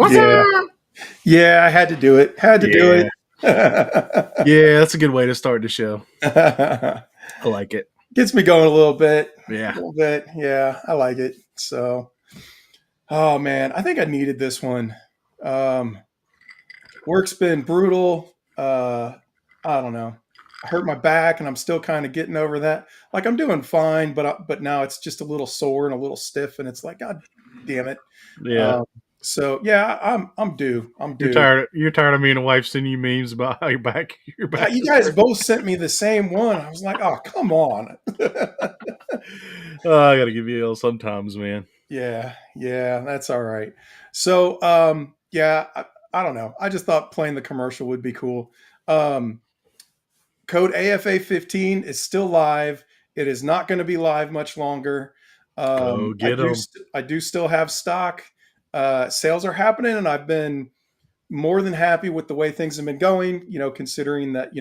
What's Yeah. up? Yeah, I had to do it. Had to do Yeah. it. Yeah, that's a good way to start the show. I like it. Gets me going a little bit. A Yeah. little bit. Yeah, I like it. So, oh man, I think I needed this one. Um, Work's been brutal. I don't know. I hurt my back, and I'm still kind of getting over that. Like I'm doing fine, but now it's just a little sore and a little stiff, and it's like, God damn it. Yeah. Um, so yeah, I'm due. I'm You're due. tired you're tired of me and the wife sending you memes about how your back You is guys hurt. both sent me the same one. I was like, oh, come on. I gotta give you a L sometimes, man. Yeah, that's all right. So, yeah, I don't know. I just thought playing the commercial would be cool. Um, Code AFA 15 is still live. It is not going to be live much longer. Go I get do them. I do still have stock. Sales are happening, and I've been more than happy with the way things have been going. Considering that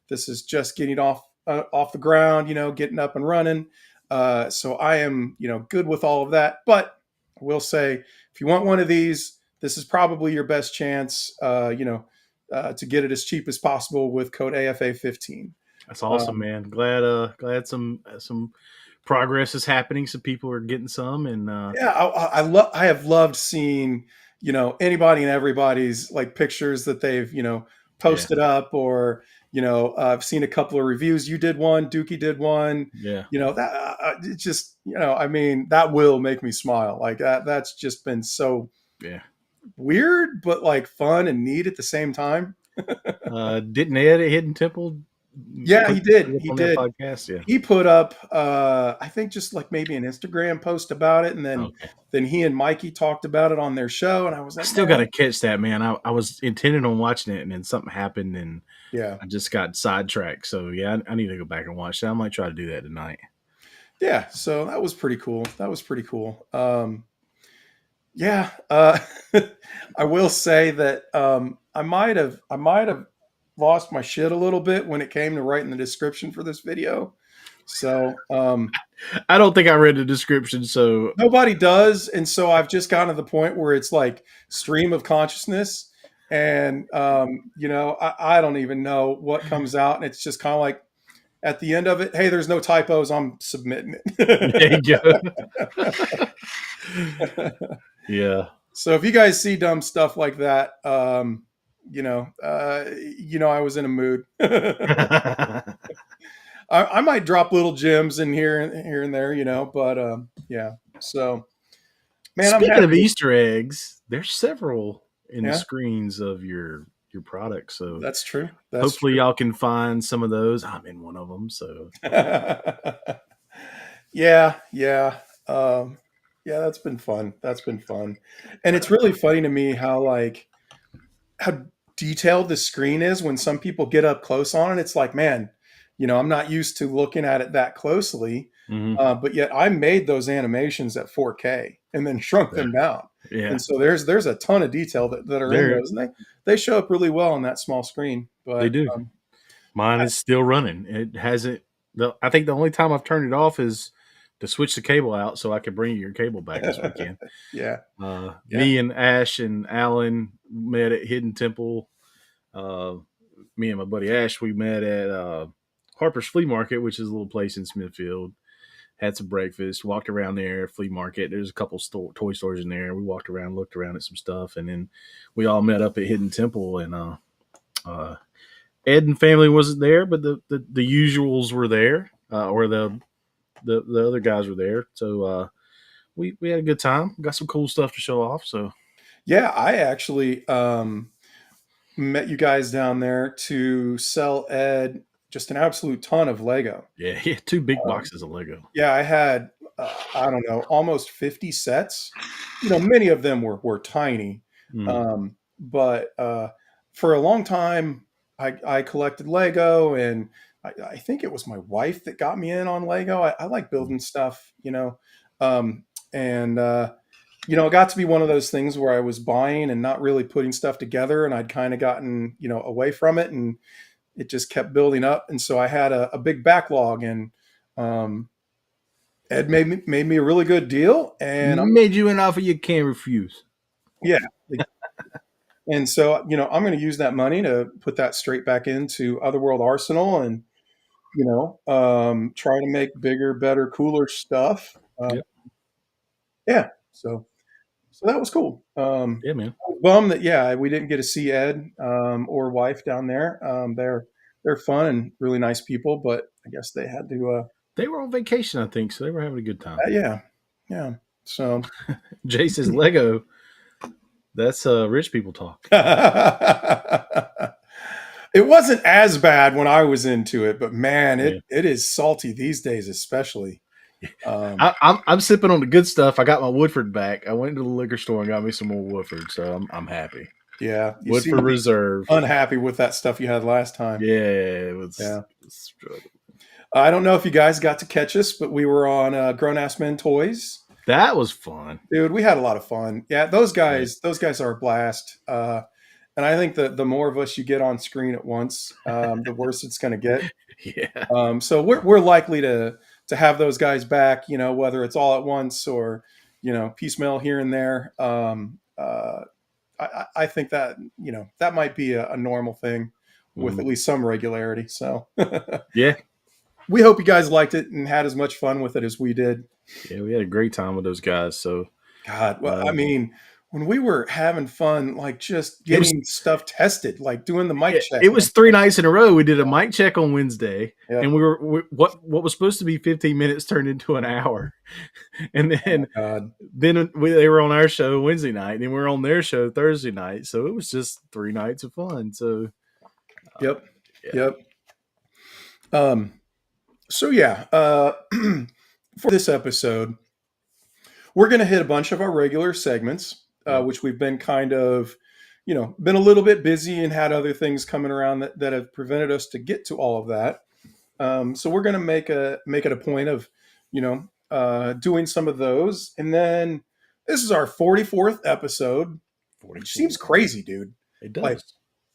this is just getting off the ground. Getting up and running. So I am good with all of that. But I will say, if you want one of these, this is probably your best chance. To get it as cheap as possible with code AFA 15. That's awesome, Um, man. Glad some progress is happening. Some people are getting some and yeah, I have loved seeing anybody and everybody's like pictures that they've yeah. posted up, or I've seen a couple of reviews. You did one, Dookie did one. Yeah. That it's just I mean, that will make me smile. Like that's just been so Yeah. weird, but like fun and neat at the same time. Didn't Ed at Hidden Temple Yeah, put he did. it up He on that did. podcast? Yeah. He put up I think just like maybe an Instagram post about it, and then Okay. he and Mikey talked about it on their show, and I was I like, still got man, to catch that, man. I was intending on watching it, and then something happened, and yeah. I just got sidetracked. So yeah, I need to go back and watch that. I might try to do that tonight. Yeah, so that was pretty cool. That was pretty cool. Yeah, I will say that I might have lost my shit a little bit when it came to writing the description for this video. So I don't think I read the description, so nobody does, and so I've just gotten to the point where it's like stream of consciousness, and I don't even know what comes out, and it's just kind of like at the end of it, hey, there's no typos. I'm submitting there you it. go. Yeah. So if you guys see dumb stuff like that, I was in a mood. I might drop little gems in here and there, but yeah. So man, I'm Speaking of happy. Easter eggs, there's several in the Yeah, screens of your product. So that's true. That's hopefully true. y'all can find some of those. I'm in one of them. So Yeah, yeah. Yeah, that's been fun. That's been fun. And it's really funny to me how detailed the screen is when some people get up close on it. It's like, man, I'm not used to looking at it that closely, mhm. but yet I made those animations at 4K and then shrunk Yeah. them down. Yeah. And so there's a ton of detail that are in There those, and they show up really well on that small screen. they But do. Mine is still running. It hasn't. I think the only time I've turned it off is to switch the cable out so I can bring your cable back this weekend. yeah, yeah, Me and Ash and Alan met at Hidden Temple. Uh, Me and my buddy Ash, we met at Harper's Flea Market, which is a little place in Smithfield. Had some breakfast, walked around there, flea market. There's a couple toy stores in there. We walked around, looked around at some stuff, and then we all met up at Hidden Temple. And uh, Ed and family wasn't there, but the usuals were there, or the other guys were there. So we had a good time. Got some cool stuff to show off. So yeah. I actually met you guys down there to sell Ed just an absolute ton of Lego. yeah, yeah, two big Um, boxes of Lego. yeah, I had I don't know, almost 50 sets. Many of them were tiny, Mm. but for a long time I collected Lego, and I think it was my wife that got me in on Lego. I like building stuff, and it got to be one of those things where I was buying and not really putting stuff together, and I'd kind of gotten away from it, and it just kept building up, and so I had a big backlog, and um, Ed made me a really good deal, and I'm Made you an offer you can't refuse. yeah, And so, I'm going to use that money to put that straight back into Otherworld Arsenal and, try to make bigger, better, cooler stuff. Yep. Yeah. So that was cool. Yeah, man. I was bummed that, yeah, we didn't get to see Ed or wife down there. They're fun and really nice people, but I guess they had to. They were on vacation, I think, so they were having a good time. Yeah, yeah. So Jay says Lego. That's rich people talk. it wasn't as bad when I was into it, but man, Yeah. it is salty these days, especially. I'm sipping on the good stuff. I got my Woodford back. I went to the liquor store and got me some more Woodford, so I'm happy. Yeah, you seem Woodford to be Reserve. unhappy with that stuff you had last time. Yeah, it was. Yeah. Struggle. I don't know if you guys got to catch us, but we were on Grown Ass Men Toys. That was fun, dude. We had a lot of fun. Yeah, those guys are a blast. And I think that the more of us you get on screen at once, the worse it's going to get. Yeah. So we're likely to have those guys back. Whether it's all at once or piecemeal here and there. I think that that might be a normal thing with at least some regularity. So Yeah. we hope you guys liked it and had as much fun with it as we did. Yeah, we had a great time with those guys. So God, well, I mean, when we were having fun, like just getting stuff tested, like doing the mic check. It was 3 nights in a row. We did a mic check on Wednesday, Yep. and what was supposed to be 15 minutes turned into an hour. And then they were on our show Wednesday night, and then we were on their show Thursday night. So it was just 3 nights of fun. So Yep. Yeah. Yep. So yeah, for this episode, we're going to hit a bunch of our regular segments, which we've been kind of, been a little bit busy and had other things coming around that have prevented us to get to all of that. So we're going to make it a point of, doing some of those. And then this is our 44th episode, which seems crazy, dude. It does. Like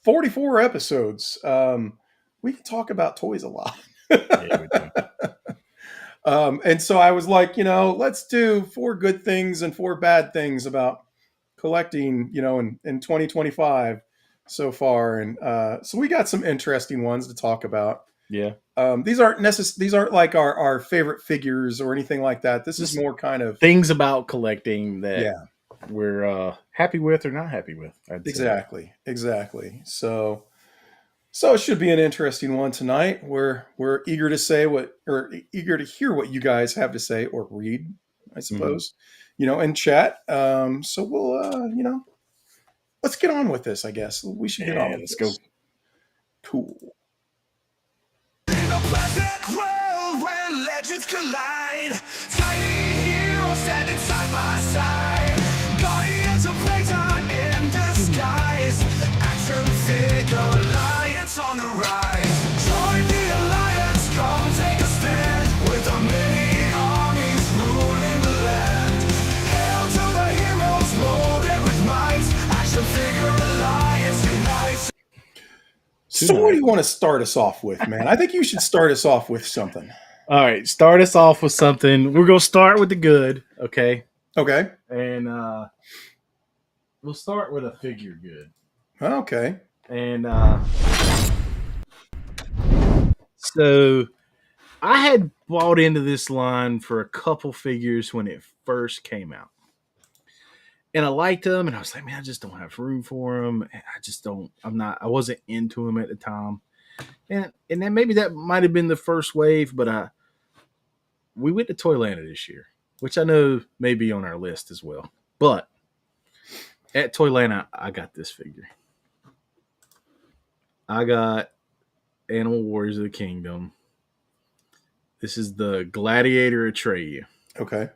44 episodes. We can talk about toys a lot. Yeah, we do. And so I was like, let's do 4 good things and 4 bad things about collecting, in 2025 so far. And so we got some interesting ones to talk about. Yeah. These aren't like our favorite figures or anything like that. This is more kind of things about collecting that we're happy with or not happy with. Exactly. So it should be an interesting one tonight. We're eager to eager to hear what you guys have to say or read, I suppose, and chat. So we'll, let's get on with this. I guess we should get on with let's this. go. Cool. In a pleasant world where legends collide, tiny heroes standing side by side, guardians of playtime in disguise, action figure alliance on the rise. Join the alliance, come take a stand with the many armies ruling the land. Hail to the heroes loaded with might, action figure alliance unites. So what do you want to start us off with, man? I think you should start us off with something. All right, start us off with something. We're gonna start with the good, okay? Okay. And we'll start with a figure good. Okay. And so I had bought into this line for a couple figures when it first came out. And I liked them, and I was like, man, I just don't have room for them. I wasn't into them at the time. And then maybe that might have been the first wave, but we went to Toylanta this year, which I know may be on our list as well. But at Toylanta, I got this figure. I got Animal Warriors of the Kingdom. This is the Gladiator Atreyu. Okay.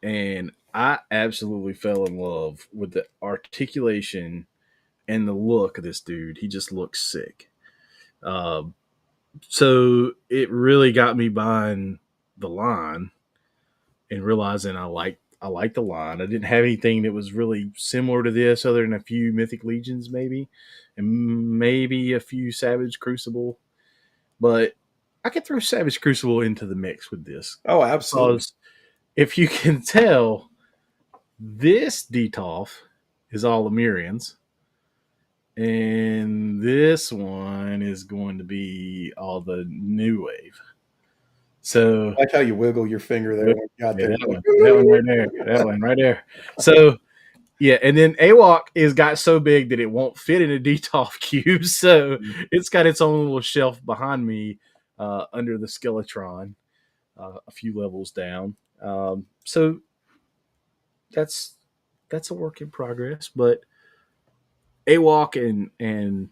And I absolutely fell in love with the articulation and the look of this dude. He just looks sick. So it really got me buying the line and realizing I like the line. I didn't have anything that was really similar to this other than a few Mythic Legions maybe, and maybe a few Savage Crucible. But I could throw Savage Crucible into the mix with this. Oh, absolutely. Because if you can tell, this Detolf is all Lemurians, And this one is going to be all the new wave. So I like how you wiggle your finger there when you got yeah, there. that one right there, that one right there. So yeah, and then AWOC is got so big that it won't fit in a DTOF cube, so it's got its own little shelf behind me under the Skeletron, a few levels down. So that's a work in progress, but AWOC and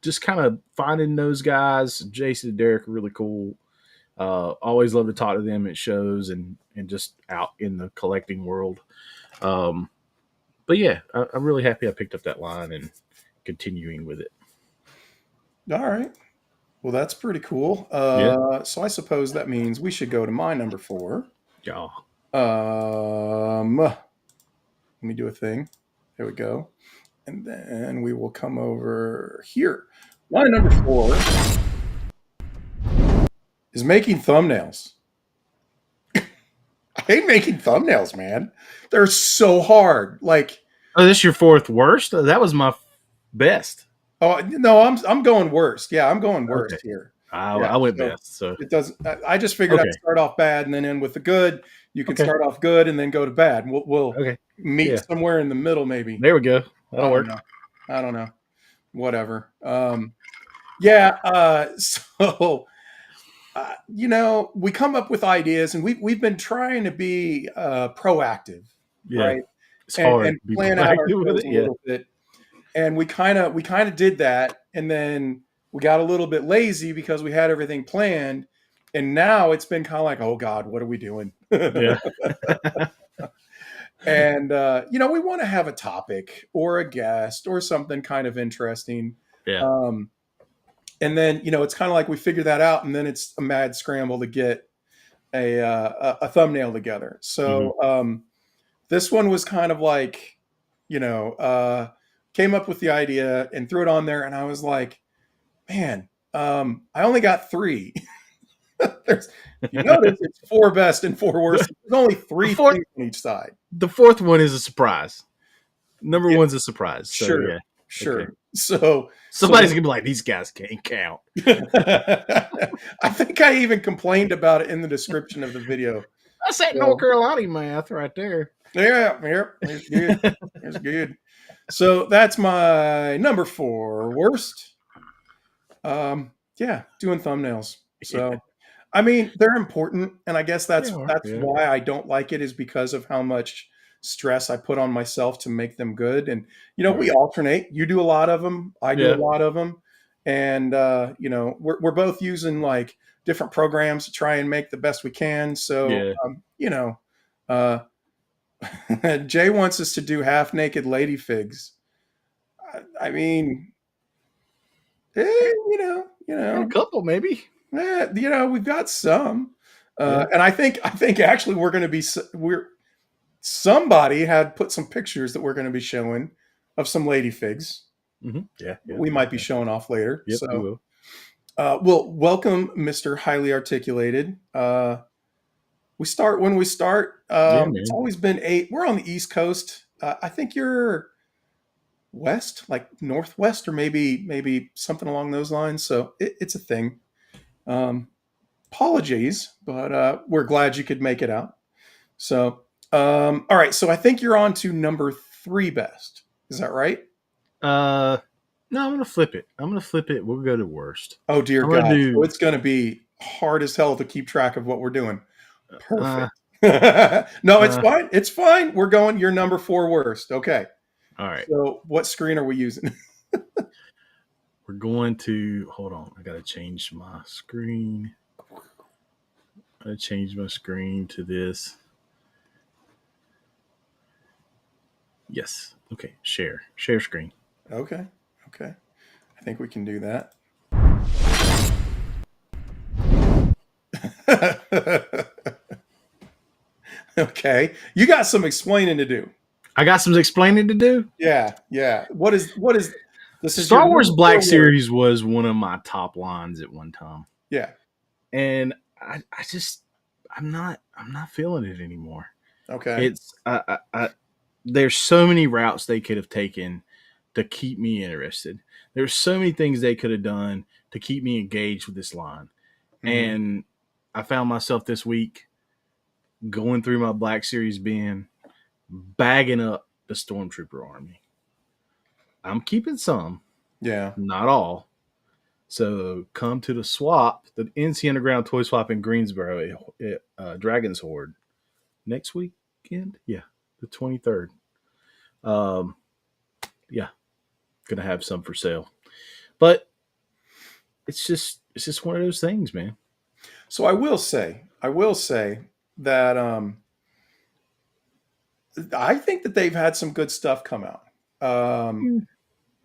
just kind of finding those guys, Jason and Derek are really cool. Always love to talk to them at shows and just out in the collecting world. But yeah, I'm really happy I picked up that line and continuing with it. All right. Well, that's pretty cool. Yeah, So I suppose that means we should go to my number 4. y'all. Let me do a thing. There we go. And then we will come over here. My number 4 is making thumbnails. I hate making thumbnails, man. They're so hard. Like, Oh, this your fourth worst? That was my best. oh no, I'm going worst. Yeah, I'm going worst Okay. here. I went so best. So it doesn't. I just figured okay, I'd start off bad and then end with the good. You can okay, start off good and then go to bad. We'll okay. meet Yeah, somewhere in the middle, maybe. there we go. I That'll don't work. know. I don't know. Whatever. Yeah. So we come up with ideas, and we've been trying to be proactive, Yeah, right? it's And, hard and to be plan out our proactive with shows it. a Yeah, little bit. And we kind of did that, and then we got a little bit lazy because we had everything planned, and now it's been kind of like, oh God, what are we doing? yeah, And we want to have a topic or a guest or something kind of interesting. yeah. Um, and then it's kind of like we figure that out, and then it's a mad scramble to get a thumbnail together. Hmm. So this one was kind of like, came up with the idea and threw it on there, and I was like, man, I only got 3. There's, you notice it's 4 best and 4 worst. There's only 3 fourth, things on each side. the fourth one is a surprise. Number Yeah, one's a surprise. So sure, yeah, sure. okay. So Somebody's gonna be like, these guys can't count. I think I even complained about it in the description of the video. That's that So, North Carolina math right there. yeah, it's good. It's good. So that's my number 4 worst. Yeah, doing thumbnails. So, I mean, they're important, and I guess that's Yeah. why I don't like it, is because of how much stress I put on myself to make them good. And we Right. alternate. You do a lot of them, I do a Yeah. lot of them, and we're both using like different programs to try and make the best we can. So, Yeah. uh, Jay wants us to do half naked lady figs. I mean, A couple, maybe. we've got some, Yeah. and I think actually somebody had put some pictures that we're going to be showing of some lady figs. Mm-hmm. Yeah. We might be showing off later. Yep, we So, will. well, welcome, Mr. Highly Articulated. We start when we start. Yeah, It's man. always been 8. We're on the East Coast. I think you're west, like northwest, or maybe something along those lines. So it's a thing. Apologies, but we're glad you could make it out. So, all right. So I think you're on to number 3 best. Is that right? No, I'm gonna flip it. We'll go to worst. Oh dear I'm gonna God! do. So it's going to be hard as hell to keep track of what we're doing. Uh, Perfect. No, it's uh, fine. It's fine. We're going your number 4 worst. Okay. all right. So what screen are we using? We're going to hold on. I gotta change my screen. I change my screen to this. Yes. Okay. Share screen. Okay. Okay. I think we can do that. Okay. You got some explaining to do. I got some explaining to do. Yeah. Yeah. What is this? Is Star your Wars number Black 4 worst. Series was one of my top lines at one time, Yeah. and I just I'm not feeling it anymore. Okay. It's there's so many routes they could have taken to keep me interested. There's so many things they could have done to keep me engaged with this line. Mhm. And I found myself this week going through my Black Series bin, bagging up the Stormtrooper army. I'm keeping some, Yeah. not all. So come to the swap, the NC Underground toy swap in Greensboro at Dragon's Horde next weekend. Yeah, the 23rd. Um, yeah, gonna have some for sale, but it's just one of those things, man. So I will say that I think that they've had some good stuff come out. Um,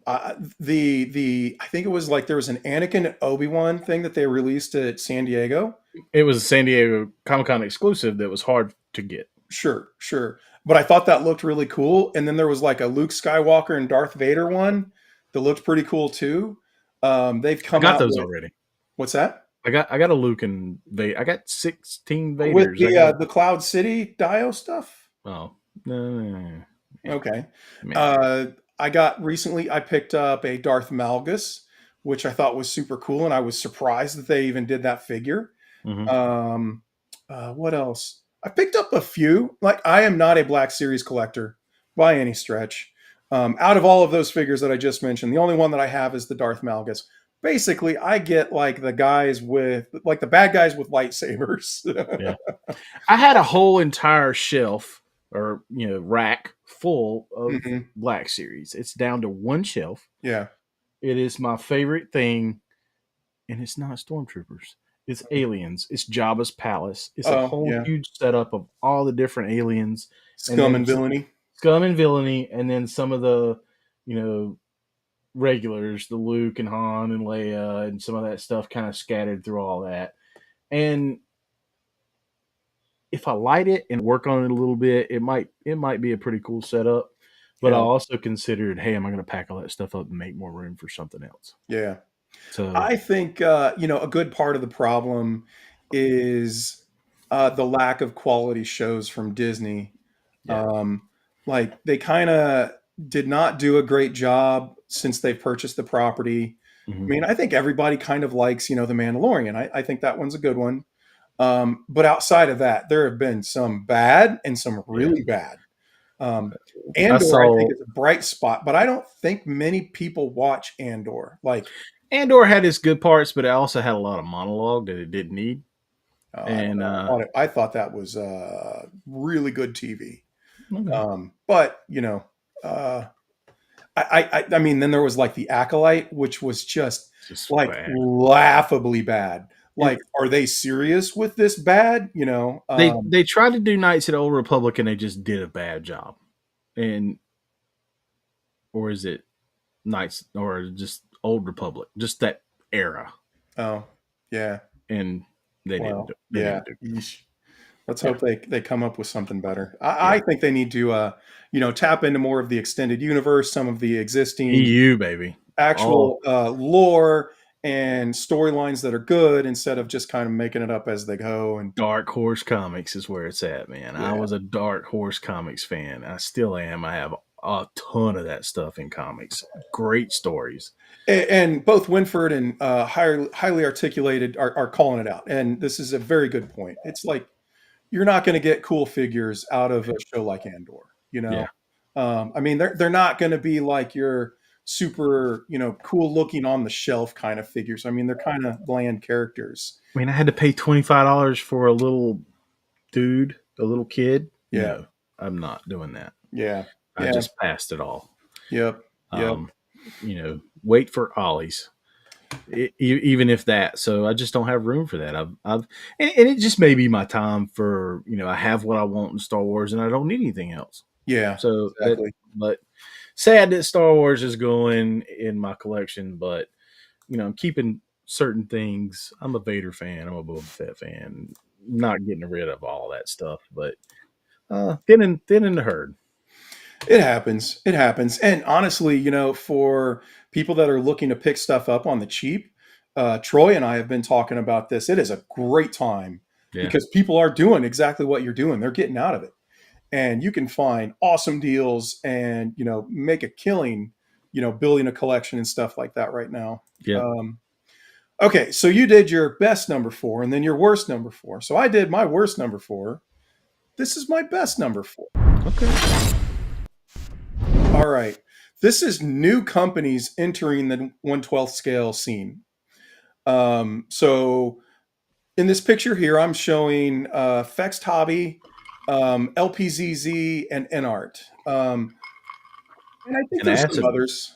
Mm. the I think it was like there was an Anakin and Obi-Wan thing that they released at San Diego. It was a San Diego Comic Con exclusive that was hard to get. Sure, sure. But I thought that looked really cool. And then there was like a Luke Skywalker and Darth Vader one that looked pretty cool too. They've I come got out those with already. what's that? I got a Luke and Vader. I got 16 With Vaders. I got the Cloud City Dio stuff. oh no, Okay. man. I got recently. I picked up a Darth Malgus, which I thought was super cool, and I was surprised that they even did that figure. Mm-hmm. What else? I picked up a few. Like I am not a Black Series collector by any stretch. Out of all of those figures that I just mentioned, the only one that I have is the Darth Malgus. Basically, I get like the guys with like the bad guys with lightsabers. Yeah. I had a whole entire shelf or rack full of Mhm. Black Series. It's down to one shelf. Yeah. It is my favorite thing, and it's not Stormtroopers. It's aliens. It's Jabba's palace. It's a Oh, whole yeah. huge setup of all the different aliens, and Scum then and villainy. scum and villainy, and then some of the you know regulars, the Luke and Han and Leia, and some of that stuff kind of scattered through all that. And if I light it and work on it a little bit, it might be a pretty cool setup. But I Yeah. also considered, hey, am I going to pack all that stuff up and make more room for something else? Yeah. So I think a good part of the problem is the lack of quality shows from Disney. yeah, Um, like they kind of did not do a great job since they've purchased the property. I hmm mean, I think everybody kind of likes, The Mandalorian. I think that one's a good one. But outside of that, there have been some bad and some yeah. really bad. Um, I Andor, I think, saw is a bright spot, but I don't think many people watch Andor. Like, Andor had its good parts, but it also had a lot of monologue that it didn't need. I don't And know. I thought that was really good TV. okay. But uh, I mean, then there was like the Acolyte, which was just Just like bad. laughably bad. Like, are they serious with this bad? They tried to do Knights of the Old Republic and they just did a bad job. And or is it Knights or just Old Republic, just that era? Oh, yeah. And they didn't Well, do. They yeah. didn't do. Yeesh. Let's Yeah, hope they come up with something better. I yeah. think they need to, tap into more of the extended universe, some of the existing EU baby. Oh, actual lore and storylines that are good instead of just kind of making it up as they go. And Dark Horse Comics is where it's at, man. I yeah, was a Dark Horse Comics fan. I still am. I have a ton of that stuff in comics. Great stories. and both Winford and highly articulated are calling it out. And this is a very good point. It's like you're not going to get cool figures out of a show like Andor. You know, Yeah. I mean, they're not going to be like your super, cool looking on the shelf kind of figures. I mean, they're kind of bland characters. I mean, I had to pay $25 for a little dude, a little kid. Yeah, No, I'm not doing that. yeah, I yeah. just passed it all. Yep, yep. Um, wait for Ollie's. Even if that. So I just don't have room for that. And it just may be my time for I have what I want in Star Wars, and I don't need anything else. Yeah, So exactly. but sad that Star Wars is going in my collection, but I'm keeping certain things. I'm a Vader fan. I'm a Boba Fett fan. Not getting rid of all that stuff, but thin in the herd. It happens. It happens. And honestly, for people that are looking to pick stuff up on the cheap, Troy and I have been talking about this. It is a great time Yeah, because people are doing exactly what you're doing. They're getting out of it. And you can find awesome deals and, make a killing building a collection and stuff like that right now. Yeah. Okay, so you did your best number 4 and then your worst number 4. So I did my worst number 4. This is my best number 4. Okay. All right. This is new companies entering the 1/12 scale scene. So in this picture here, I'm showing Fext Hobby, LPZZ, and NART. And I think And there's some acid others.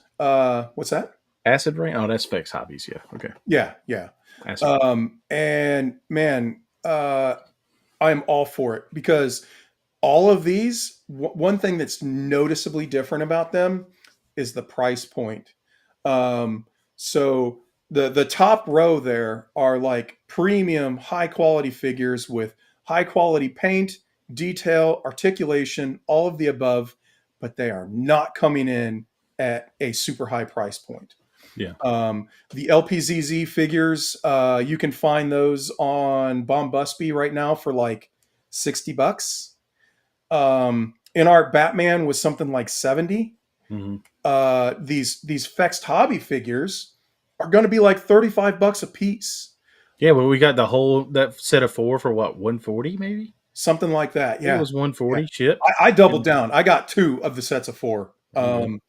What's that? acid rain. Oh, that's Fex Hobbies. Yeah. Okay. Yeah, yeah. Acid. And man, I'm all for it because all of these, one thing that's noticeably different about them is the price point. So the top row there are like premium, high quality figures with high quality paint, detail, articulation, all of the above, but they are not coming in at a super high price point. Yeah. The LPZZ figures, you can find those on Bombusby right now for like $60. In Art Batman was something like 70. Mm-hmm. These Fext Hobby figures are going to be like $35 a piece. Yeah. Well, we got that set of 4 for what, 140 maybe? Something like that. I think Yeah. it was 140 Yeah. shipped. I doubled down. I got 2 of the sets of 4. Mhm.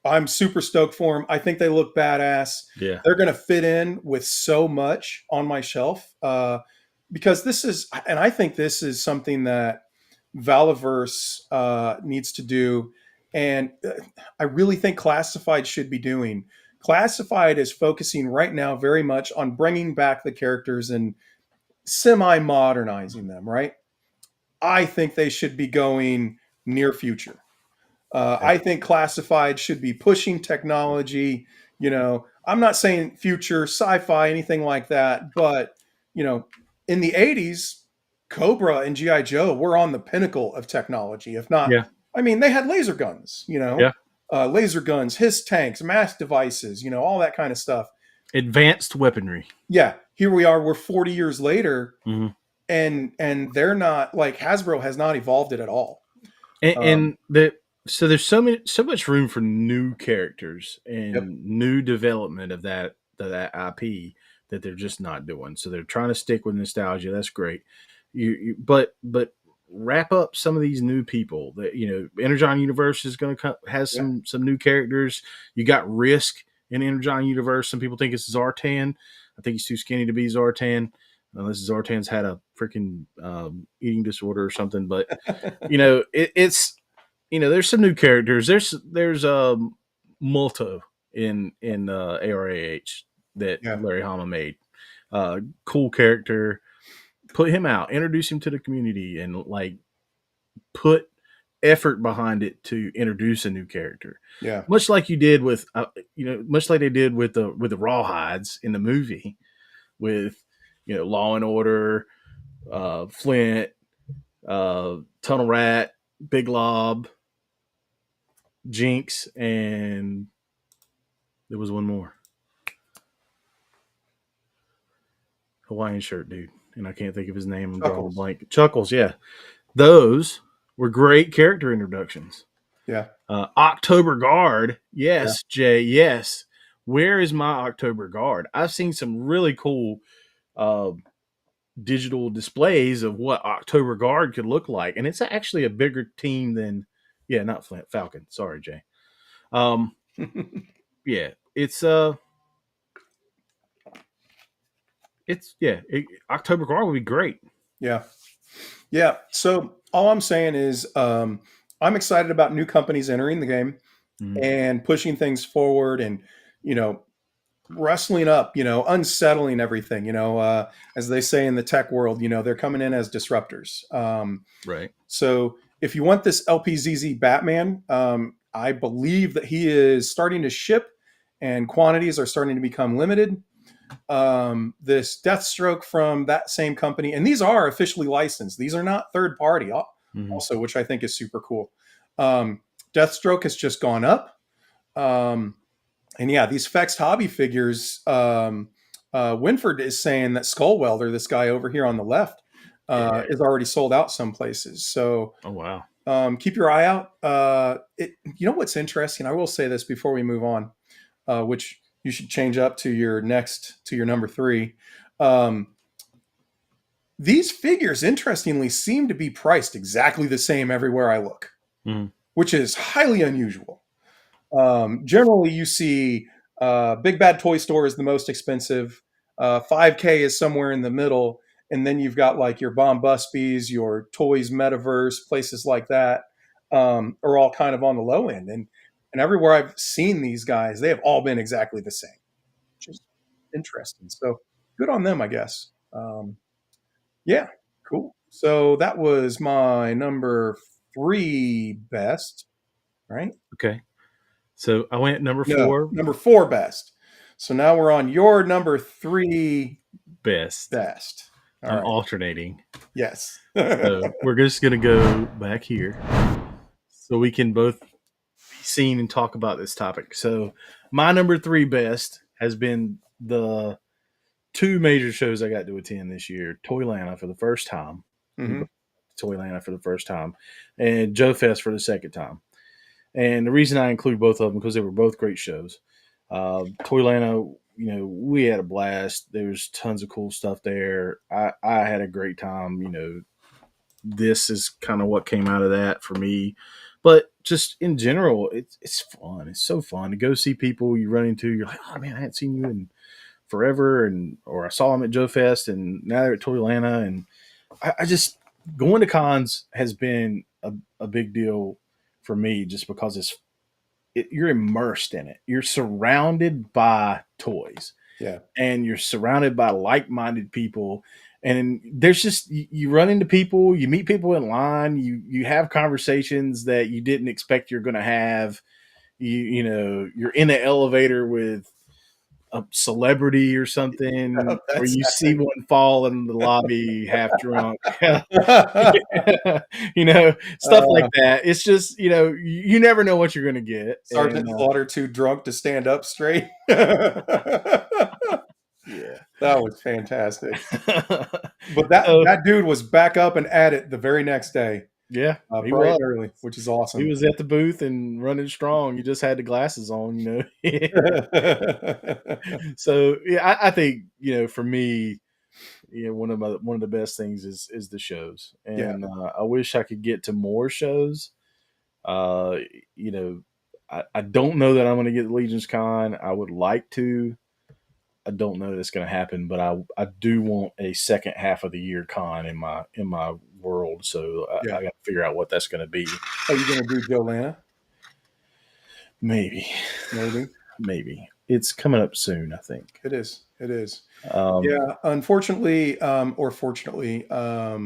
I'm super stoked for them. I think they look badass. Yeah. They're going to fit in with so much on my shelf because I think this is something that Valaverse needs to do. And I really think Classified should be doing. Classified is focusing right now very much on bringing back the characters and semi-modernizing them, right? I think they should be going near future. I think Classified should be pushing technology. I'm not saying future sci-fi, anything like that, but in the 80s, Cobra and GI Joe were on the pinnacle of technology. If not, Yeah. I mean, they had laser guns. Yeah. Laser guns, hiss tanks, mass devices. All that kind of stuff. Advanced weaponry. Yeah, here we are. We're 40 years later, Mm-hmm. and they're not like Hasbro has not evolved it at all. And so there's so much room for new characters and Yep. new development of that IP that they're just not doing. So they're trying to stick with nostalgia. That's great. But wrap up some of these new people that Energon Universe is going to has some new characters. You got Risk in Energon Universe. Some people think it's Zartan. I think he's too skinny to be Zartan. Unless Zartan's had a freaking eating disorder or something. But it's there's some new characters. There's Multo in ARAH that Larry Hama made. Cool character. Put him out. Introduce him to the community and put effort behind it to introduce a new character. Yeah. Much like you did with much like they did with the Rawhides in the movie with Law and Order, Flint, Tunnel Rat, Big Lob, Jinx, and there was one more. Hawaiian shirt dude. And I can't think of his name. I'm drawing a blank. Chuckles, yeah. Those were great character introductions. Yeah. October Guard, yes, Jay, yes. Where is my October Guard? I've seen some really cool digital displays of what October Guard could look like, and it's actually a bigger team than, not Flint, Falcon. Sorry, Jay. Yeah, October Guard would be great. Yeah. Yeah. So all I'm saying is I'm excited about new companies entering the game and pushing things forward and, wrestling up, unsettling everything, as they say in the tech world, they're coming in as disruptors. Right. So if you want this LPZZ Batman, I believe that he is starting to ship and quantities are starting to become limited. This Deathstroke from that same company, and these are officially licensed. These are not third party also, which I think is super cool. Deathstroke has just gone up. And yeah, these Fext Hobby figures, Winford is saying that Skull Welder, this guy over here on the left, is already sold out some places. So, oh wow, Keep your eye out. You know what's interesting? I will say this before we move on, which you should change up to your number three. These figures, interestingly, seem to be priced exactly the same everywhere I look, which is highly unusual. Generally, you see Big Bad Toy Store is the most expensive. 5K is somewhere in the middle. And then you've got like your Bomb Buspies, your Toys Metaverse, places like that are all kind of on the low end. And everywhere I've seen these guys, they have all been exactly the same, which is interesting. So good on them, I guess. Yeah, cool. So that was my number three best, right? Okay. So I went number No, 4 number four best. So now we're on your number three best. best. All I'm right. alternating. Yes. So we're just going to go back here so we can both be seen and talk about this topic. So my number 3 best has been the 2 major shows I got to attend this year. Toylanta for the first time. Mhm. Toylanta for the first time. And Joe Fest for the second time. And the reason I include both of them because they were both great shows. Toylanta, we had a blast. There was tons of cool stuff there. I had a great time. This is kind of what came out of that for me. But just in general, it's fun. It's so fun to go see people you run into. You're like, oh man, I hadn't seen you in forever, or I saw them at Joe Fest, and now they're at Toylanta, and I just going to cons has been a big deal for me just because you're immersed in it. You're surrounded by toys. Yeah. And you're surrounded by like-minded people. And there's just you run into people, you meet people in line, you have conversations that you didn't expect you're going to have. You're in an elevator with a celebrity or something, or you see one fall in the lobby half drunk. Stuff like that. It's just, you never know what you're going to get. Sergeant Slaughter too drunk to stand up straight. Yeah. That was fantastic. But that dude was back up and at it the very next day. Yeah, bright and early, which is awesome. He was at the booth and running strong. You just had the glasses on, So yeah, I think for me, one of the best things is the shows, and I wish I could get to more shows. I don't know that I'm going to get the Legion's Con. I would like to. I don't know that's going to happen, but I do want a second half of the year con in my world. So I got to figure out what that's going to be. Are you going to do Joe-Lana? Maybe. It's coming up soon, I think. It is. Unfortunately, or fortunately, I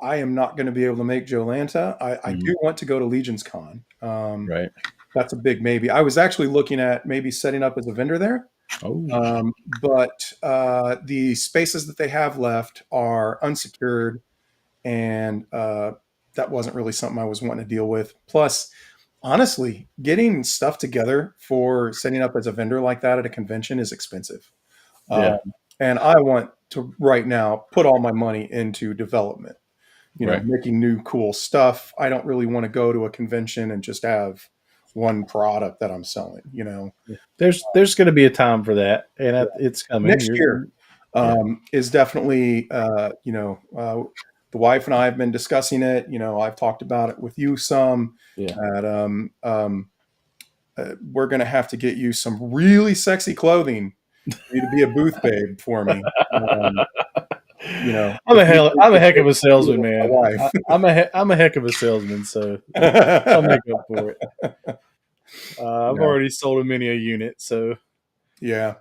am not going to be able to make Joe-Lanta. I do want to go to Legion's Con. Right. That's a big maybe. I was actually looking at maybe setting up as a vendor there. Oh. But the spaces that they have left are unsecured, and that wasn't really something I was wanting to deal with. Plus, honestly, getting stuff together for setting up as a vendor like that at a convention is expensive. And I want to right now put all my money into development, making new cool stuff. I don't really want to go to a convention and just have one product that I'm selling, There's going to be a time for that, and it's coming next year. Is definitely, the wife and I have been discussing it. I've talked about it with you some. That we're going to have to get you some really sexy clothing for you to be a booth babe for me. I'm a heck of a salesman, man. I'm a heck of a salesman, so I'll make up for it. I've already sold many a unit, so yeah.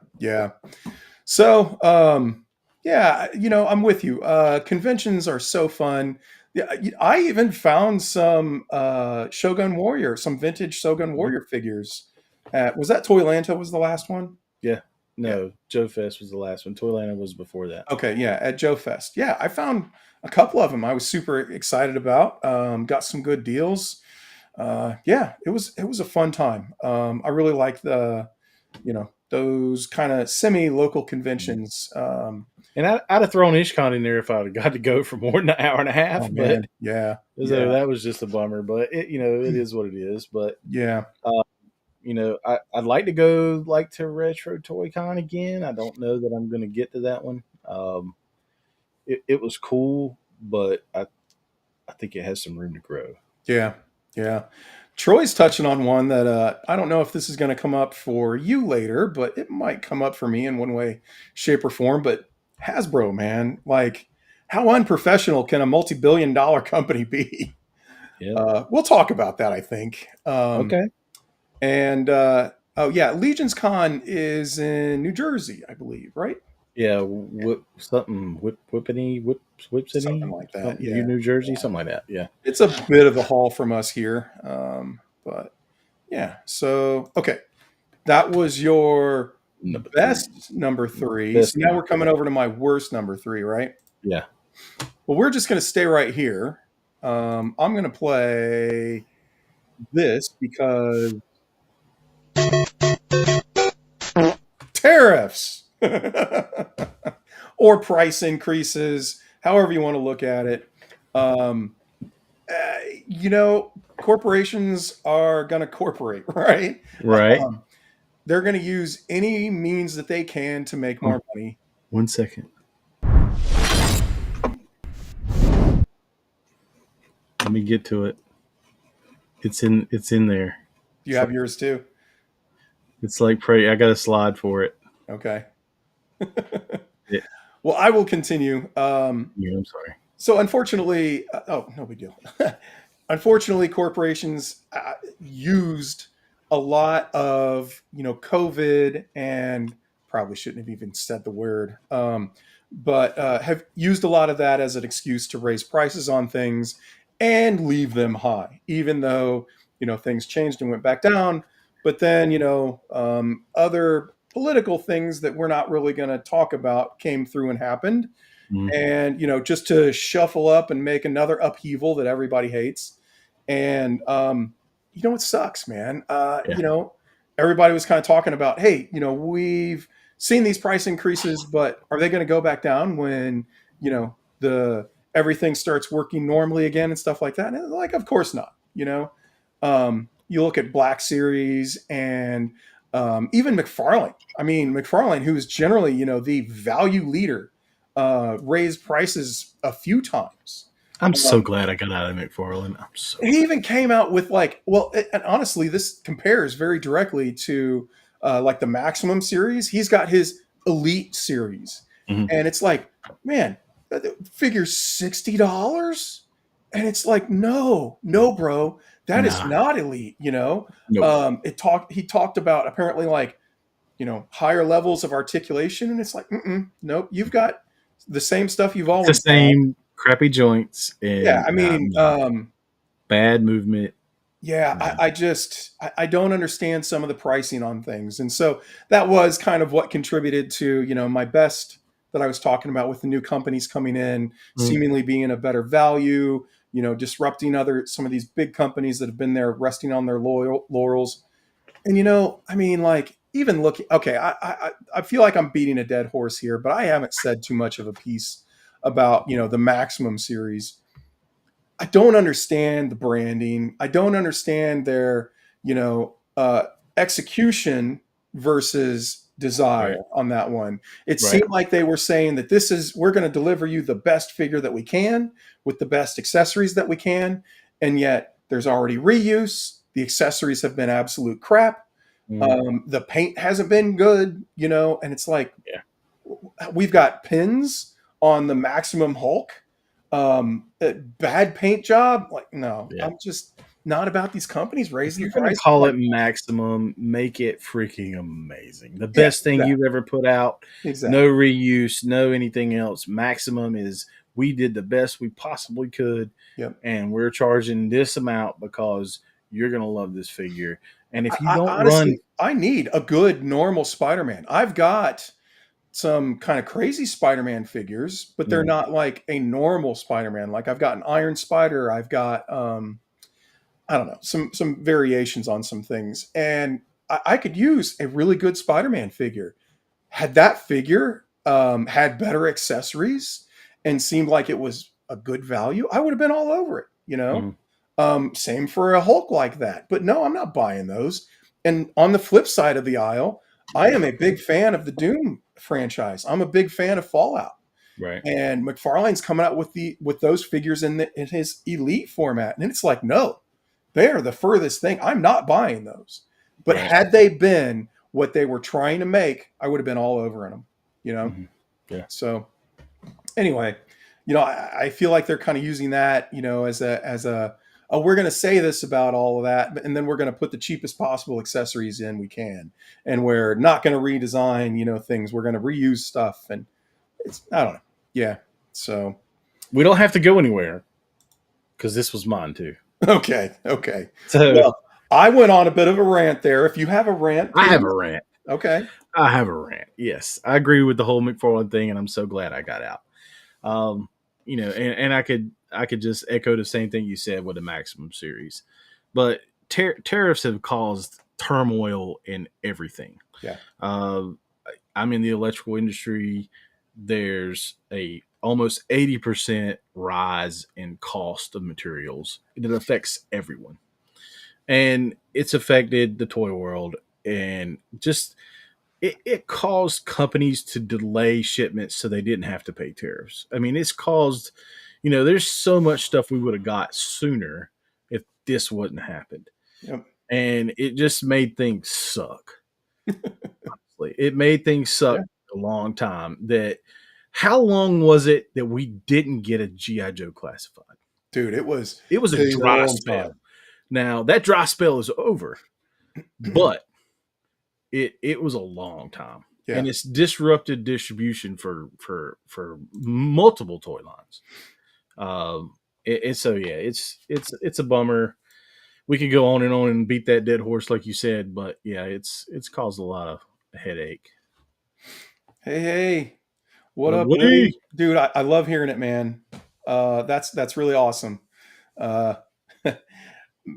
So I'm with you. Conventions are so fun. Yeah, I even found some Shogun Warrior, some vintage Shogun Warrior figures. Was that Toylanta was the last one? Yeah. No, Joe Fest was the last one. Toylanta was before that. Okay, yeah, at Joe Fest. Yeah, I found a couple of them I was super excited about. Got some good deals. It was a fun time. I really like the those kind of semi-local conventions. And I'd have thrown IshCon in there if I'd have got to go for more than an hour and a half, Oh but man, yeah, so yeah, that was just a bummer. But it is what it is. But yeah, I'd like to go like to Retro Toy Con again. I don't know that I'm going to get to that one. It was cool, but I think it has some room to grow. yeah, yeah. Troy's touching on one that I don't know if this is going to come up for you later, but it might come up for me in one way, shape, or form. But Hasbro, man, like, how unprofessional can a multi-billion-dollar company be? Yeah. We'll talk about that, I think. Okay. And oh yeah, Legion's Con is in New Jersey, I believe, right? Yeah. Something Whipsity, like that. something, Yeah, New Jersey, something like that. Yeah. it's a bit of a haul from us here, but yeah. So okay, that was your Number three. best number three. So Best now number we're three. coming over to my worst number three, right? Yeah. Well, we're just going to stay right here. I'm going to play this because tariffs or price increases, however you want to look at it. Um, corporations are going to corporate, right? Right. Um, they're going to use any means that they can to make Oh, more money. 1 second. Let me get to it. It's in there. Do you have yours too? It's like pray. I got a slide for it. Okay. Yeah. Well, I will continue. Yeah, I'm sorry. So, unfortunately, oh, no big deal. Unfortunately, corporations used a lot of COVID, and probably shouldn't have even said the word, but have used a lot of that as an excuse to raise prices on things and leave them high, even though things changed and went back down. But then other political things that we're not really going to talk about came through and happened, Mm, and just to shuffle up and make another upheaval that everybody hates. And it sucks, man. yeah. Everybody was kind of talking about, hey, we've seen these price increases, but are they going to go back down when the everything starts working normally again and stuff like that? And like, of course not. You look at Black Series and even McFarlane. I mean, McFarlane, who is generally the value leader, raised prices a few times. I'm so glad I got out of McFarland. I'm so He even came out with and honestly, this compares very directly to like the Maximum series. He's got his Elite series, Mhm. and it's like, man, that figure's $60, and it's like, no, bro, that is Nah. not Elite. Nope. He talked about apparently like higher levels of articulation, and it's like, nope, you've got the same stuff you've It's the always had. same crappy joints Yeah, and I mean, bad movement. yeah, Nah. I don't understand some of the pricing on things, and so that was kind of what contributed to my best that I was talking about with the new companies coming in, Mm, seemingly being a better value, disrupting some of these big companies that have been there resting on their laurels. And I mean, like, even looking, okay, I feel like I'm beating a dead horse here, but I haven't said too much of a piece about the Maximum series. I don't understand the branding. I don't understand their, execution versus right. desire on that one. It Right. seemed like they were saying that we're going to deliver you the best figure that we can with the best accessories that we can. And yet there's already reuse. The accessories have been absolute crap. Mm, The paint hasn't been good, and it's like, yeah. we've got pins on the Maximum Hulk. Bad paint job. Like, no, Yeah. I'm just not about these companies If raising the you're gonna price. call Like, it Maximum, make it freaking amazing. The yeah, best thing exactly, you've ever put out. exactly. No reuse, no anything else. Maximum is we did the best we possibly could, Yep. and we're charging this amount because you're gonna love this figure. And if you I don't run, honestly, I need a good normal Spider-Man. I've got some kind of crazy Spider-Man figures, but they're Mm, not like a normal Spider-Man. Like, I've got an Iron Spider. I've got I don't know, some variations on some things, and I could use a really good Spider-Man figure. Had that figure had better accessories and seemed like it was a good value, I would have been all over it, you know? Mhm. Same for a Hulk like that. But no, I'm not buying those. And on the flip side of the aisle, I am a big fan of the Doom franchise. I'm a big fan of Fallout. Right. And McFarlane's coming out with those figures in his elite format. And it's like, no, they are the furthest thing. I'm not buying those. But Right. had they been what they were trying to make, I would have been all over in them, you know? Mhm. Yeah. So anyway, you know, I feel like they're kind of using that, you know, as a oh, we're going to say this about all of that, and then we're going to put the cheapest possible accessories in we can, and we're not going to redesign, you know, things. We're going to reuse stuff, and it's, I don't know, yeah. So We don't have to go anywhere because this was mine too. okay. So Well, I went on a bit of a rant there. If you have a rant, I have please. a rant. Okay. I have a rant. Yes, I agree with the whole McFarlane thing, and I'm so glad I got out. You know, and I could just echo the same thing you said with the Maximum series, but tariffs have caused turmoil in everything. Yeah. I'm in the electrical industry. There's a almost 80% rise in cost of materials that affects everyone, and it's affected the toy world, and just it caused companies to delay shipments so they didn't have to pay tariffs. I mean, it's caused, you know, there's so much stuff we would have got sooner if this wouldn't happened. Yep. And it just made things suck. Honestly. It made things suck Yeah. a long time. That how long was it that we didn't get a GI Joe classified? Dude, it was It was a dry long spell. time. Now that dry spell is over, but it was a long time. Yeah. And it's disrupted distribution for multiple toy lines. So yeah, it's a bummer. We could go on and beat that dead horse like you said, but yeah, it's caused a lot of headache. Hey, what up, Woody? Woody? Dude, I love hearing it, man. That's really awesome. Uh,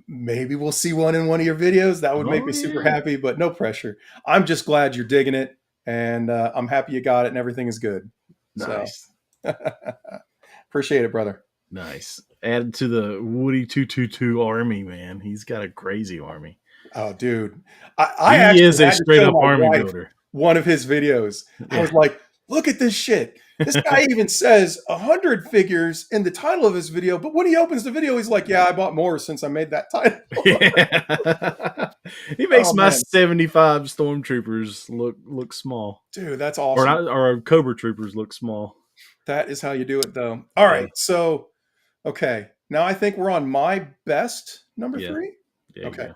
maybe we'll see one in one of your videos. That would make Oh me super yeah, happy, but no pressure. I'm just glad you're digging it, and I'm happy you got it and everything is good. So nice, appreciate it, brother. nice. Added to the Woody 222 army, man. He's got a crazy army. Oh, dude, I He actually is a had to straight show up my army wife builder. one of his videos. I Yeah. was like, look at this shit. This guy even says 100 figures in the title of his video, but when he opens the video, he's like, yeah, I bought more since I made that title. Yeah. He makes Oh, my man. 75 stormtroopers look small. Dude, that's Or awesome. not, or Cobra troopers look small. That is how you do it, though. All right. Yeah. So, okay. Now I think we're on my best number Yeah. 3. There you Okay. go.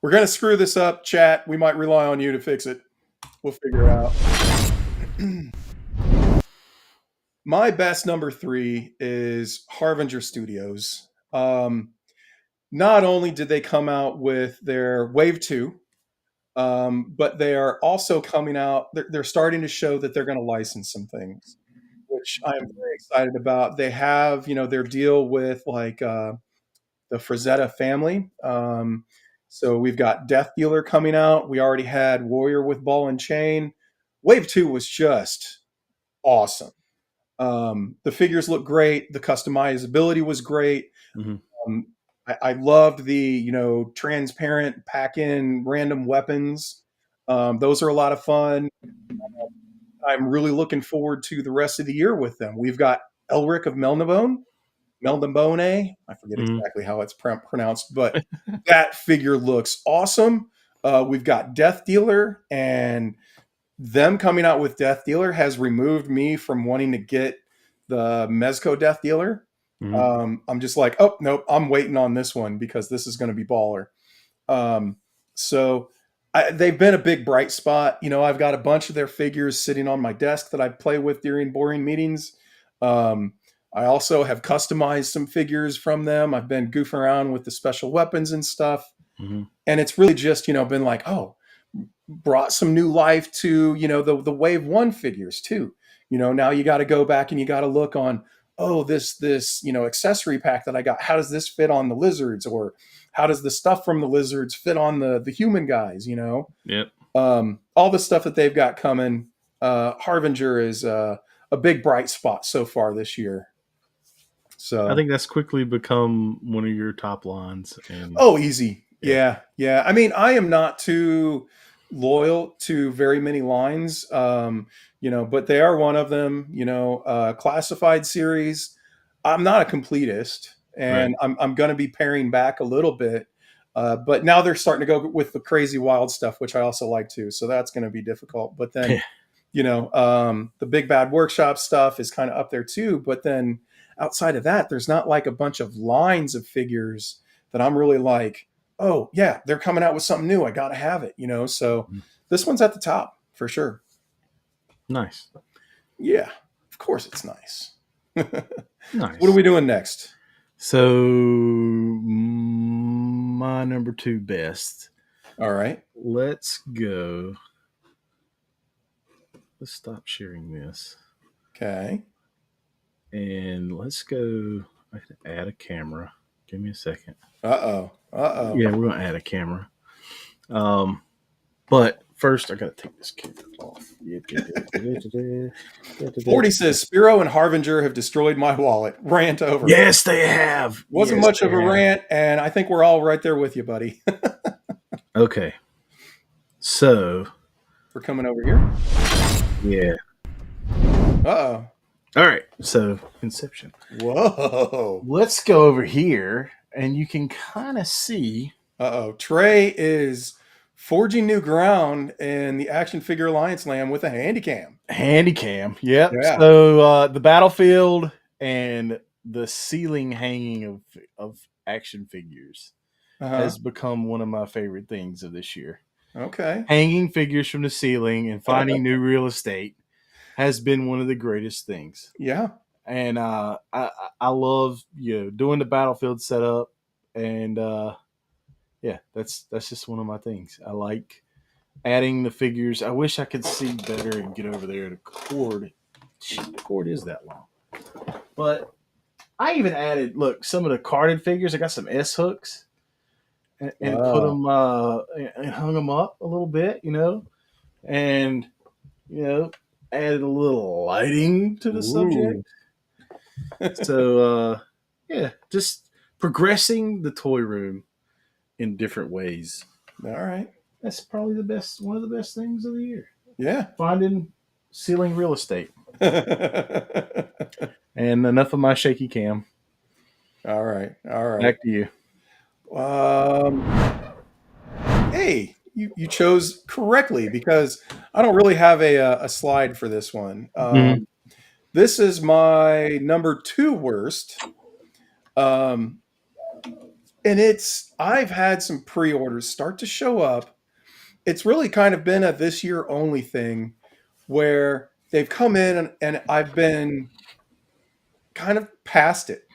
We're going to screw this up, chat. We might rely on you to fix it. We'll figure it out. My best number 3 is Harbinger Studios. Not only did they come out with their Wave 2, but they are also coming out, they're starting to show that they're going to license some things, which I am very excited about. They have, you know, their deal with like the Frazetta family. So we've got Death Dealer coming out. We already had Warrior with Ball and Chain. Wave 2 was just awesome. The figures look great. The customizability was great. Mm-hmm. I loved the, you know, transparent pack-in random weapons. Those are a lot of fun. I'm really looking forward to the rest of the year with them. We've got Elric of Melnibone. I forget Mm-hmm. exactly how it's pronounced, but that figure looks awesome. We've got Death Dealer, and them coming out with Death Dealer has removed me from wanting to get the Mezco Death Dealer. Mm-hmm. I'm just like, oh, nope, I'm waiting on this one because this is going to be baller. So they've been a big bright spot. You know, I've got a bunch of their figures sitting on my desk that I play with during boring meetings. I also have customized some figures from them. I've been goofing around with the special weapons and stuff. Mm-hmm. And it's really just, you know, been like, oh, brought some new life to, you know, the Wave 1 figures too. You know, now you got to go back and you got to look on, oh, this accessory pack that I got, how does this fit on the lizards, or how does the stuff from the lizards fit on the human guys? Yep. All the stuff that they've got coming. Harbinger is a big bright spot so far this year. I So, think that's quickly become one of your top lines. And oh, easy. yeah, Yeah. I mean, I am not too loyal to very many lines, but they are one of them. Classified series. I'm not a completist, right. and I'm going to be paring back a little bit. But now they're starting to go with the crazy wild stuff, which I also like too. So that's going to be difficult. But then, the Big Bad Workshop stuff is kind of up there too. But then outside of that, there's not like a bunch of lines of figures that I'm really like, oh yeah, they're coming out with something new. I got to have it. So this one's at the top for sure. Nice. Yeah, of course it's nice. Nice. What are we doing next? So my number 2 best. All right. Let's go. Let's stop sharing this. Okay. And let's go. I have to add a camera. Give me a second. Uh-oh. Yeah, we're gonna add a camera. But first I gotta take this camera off. 40 says Spiro and Harbinger have destroyed my wallet. Rant over. Yes, they have. Wasn't Yes, much of they a have. rant, and I think we're all right there with you, buddy. Okay. So We're coming over here. yeah. Uh-oh. All right. So Inception. Whoa. Let's go over here, and you can kind of see. Uh-oh. Trey is forging new ground in the Action Figure Alliance land with a handycam. Handycam. Yep. Yeah. So the battlefield and the ceiling hanging of action figures has become one of my favorite things of this year. Okay. Hanging figures from the ceiling and finding new real estate has been one of the greatest things. Yeah. And I love doing the battlefield setup, and yeah, that's just one of my things. I like adding the figures. I wish I could see better and get over there. The cord, the cord is that long. But I even added, look, some of the carded figures. I got some S hooks and put them and hung them up a little bit, and added a little lighting to the subject. So yeah, just progressing the toy room in different ways. All right. That's probably one of the best things of the year. Yeah. Finding ceiling real estate. All And enough of my shaky cam. right. Back to you. Hey, you chose correctly, because I don't really have a slide for this one. This is my number 2 worst. And I've had some pre-orders start to show up. It's really kind of been a this year only thing, where they've come in and I've been kind of past it.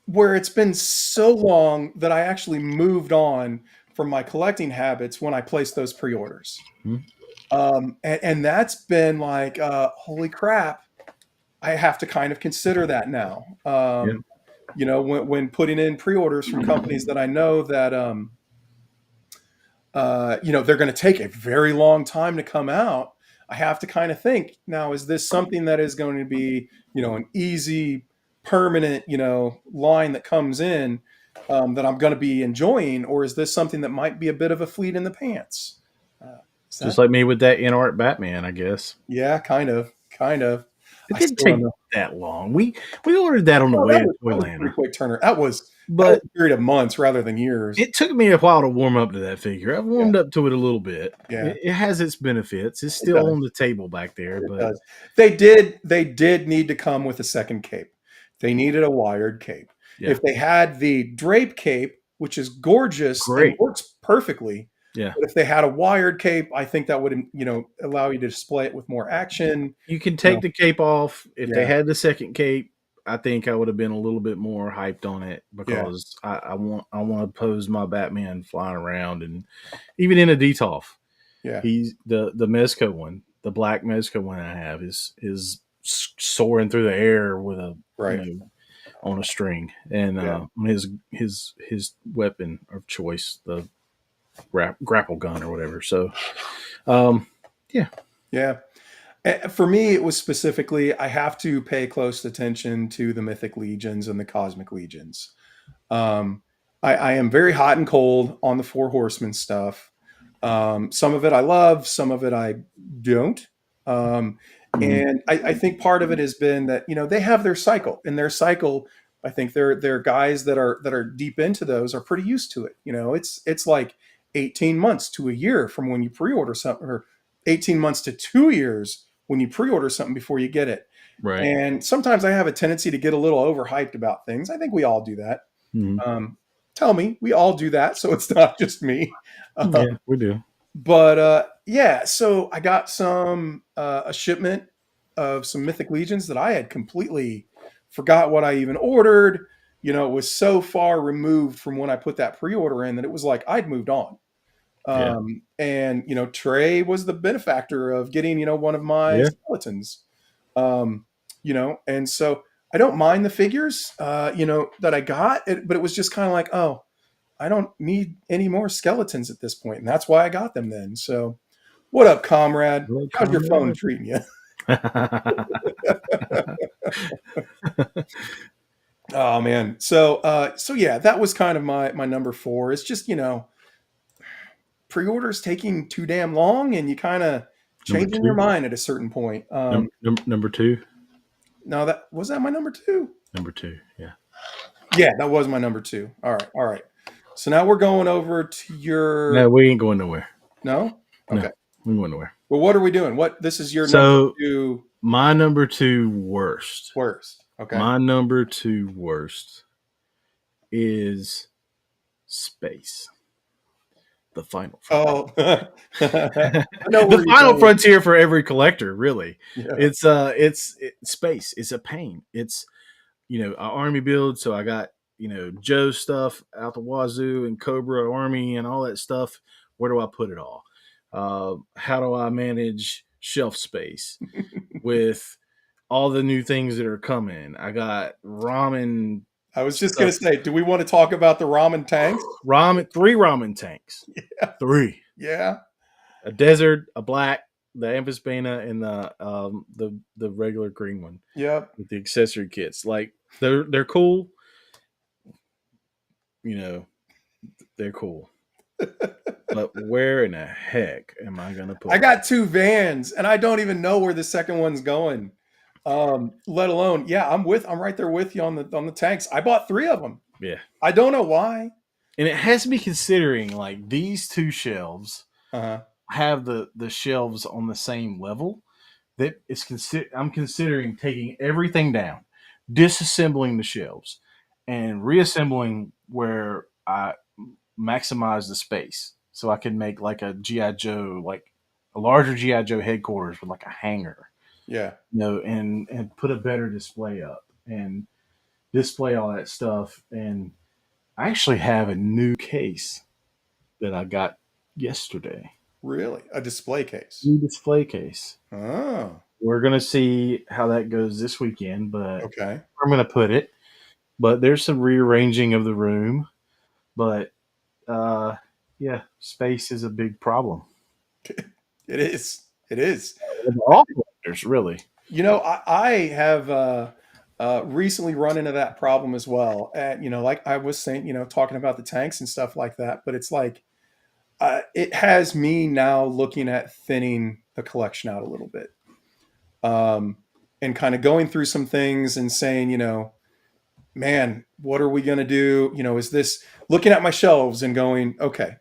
Where it's been so long that I actually moved on from my collecting habits when I placed those pre-orders. And that's been like, holy crap, I have to kind of consider that now. When putting in pre-orders from companies that I know that, they're going to take a very long time to come out, I have to kind of think, now, is this something that is going to be, an easy, permanent, line that comes in that I'm going to be enjoying, or is this something that might be a bit of a fleet in the pants? Just like me with that in-art Batman, I guess. Yeah, kind of. It didn't take that long. We ordered that on the way to Toyland. Pretty quick turner. That was But a period of months rather than years. it took me a while to warm up to that figure. I've warmed up to it a little bit. Yeah. It has its benefits. It's still on the table back there, but they did need to come with a second cape. They needed a wired cape. Yeah. If they had the drape cape, which is gorgeous and works perfectly, yeah. But if they had a wired cape, I think that would, allow you to display it with more action. You can take the cape off. If they had the second cape, I think I would have been a little bit more hyped on it, because I want to pose my Batman flying around, and even in a Detolf. Yeah. He's the Mezco one, the black Mezco one I have is soaring through the air with a Right. on a string, and Yeah. his weapon of choice, the grapple gun or whatever. So, um, yeah, Yeah. For me, it was specifically, I have to pay close attention to the Mythic Legions and the Cosmic Legions. Um, I am very hot and cold on the Four Horsemen stuff. Some of it I love, some of it I don't. Um, mhm, and I think part of it has been that they have their cycle, and their cycle. I think they're guys that are deep into those are pretty used to it. It's like 18 months to a year from when you pre-order something, or 18 months to 2 years when you pre-order something before you get it. right, And sometimes I have a tendency to get a little overhyped about things. I think we all do that. mhm. Um, Tell me, we all do that, so it's not just me. Uh, Yeah, we do. but yeah, so I got a shipment of some Mythic Legions that I had completely forgot what I even ordered. It was so far removed from when I put that pre-order in that it was like I'd moved on. Yeah, And Trey was the benefactor of getting one of my yeah, skeletons. And so I don't mind the figures, that I got, but it was just kind of like, oh, I don't need any more skeletons at this point, and that's why I got them then. So, what up, comrade? hello, How's your phone comrade. treating you? Oh man. So yeah, that was kind of my number four. It's just pre-orders taking too damn long, and you kind of Number changing your two, mind at a certain point. number two, No, that my number two. number two. Yeah. Yeah, that was my number two. All right, all right. So now we're going over to your No, we ain't going nowhere. no. No, Okay. we ain't going nowhere. Well, what are we doing? What this is your number So two my number two worst. worst. Okay. My number two worst is Space, the final frontier. Oh, I know where The you're final going. frontier for every collector, really. Yeah. It's Space. It's a pain. It's an army build, so I got Joe stuff out the wazoo and Cobra Army and all that stuff. Where do I put it all? How do I manage shelf space with all the new things that are coming? I got ramen I was just gonna stuff. say, do we want to talk about the ramen tanks? Three ramen tanks. Yeah. Three. Yeah. A desert, a black, the Amphispina, and the regular green one Yep. with the accessory kits. Like they're cool. You know, they're cool. But where in the heck am I gonna put I them? got two vans, and I don't even know where the second one's going. Let alone, yeah, I'm right there with you on the tanks. I bought three of them. Yeah. I don't know why. And it has to be considering like these two shelves Uh-huh. have the shelves on the same level. That is I'm considering taking everything down, disassembling the shelves, and reassembling where I maximize the space, so I can make like a GI Joe, like a larger GI Joe headquarters with like a hangar, Yeah. and put a better display up and display all that stuff. And I actually have a new case that I got yesterday. Really? A display case. New display case. Oh, We're gonna see how that goes this weekend, but okay. I'm gonna put it. But there's some rearranging of the room. But uh, yeah, space is a big problem. It is. It is. With all collectors, really. I have recently run into that problem as well. And like I was saying, talking about the tanks and stuff like that. But it's like it has me now looking at thinning the collection out a little bit, and kind of going through some things and saying, man, what are we going to do? Is this looking at my shelves and going, okay,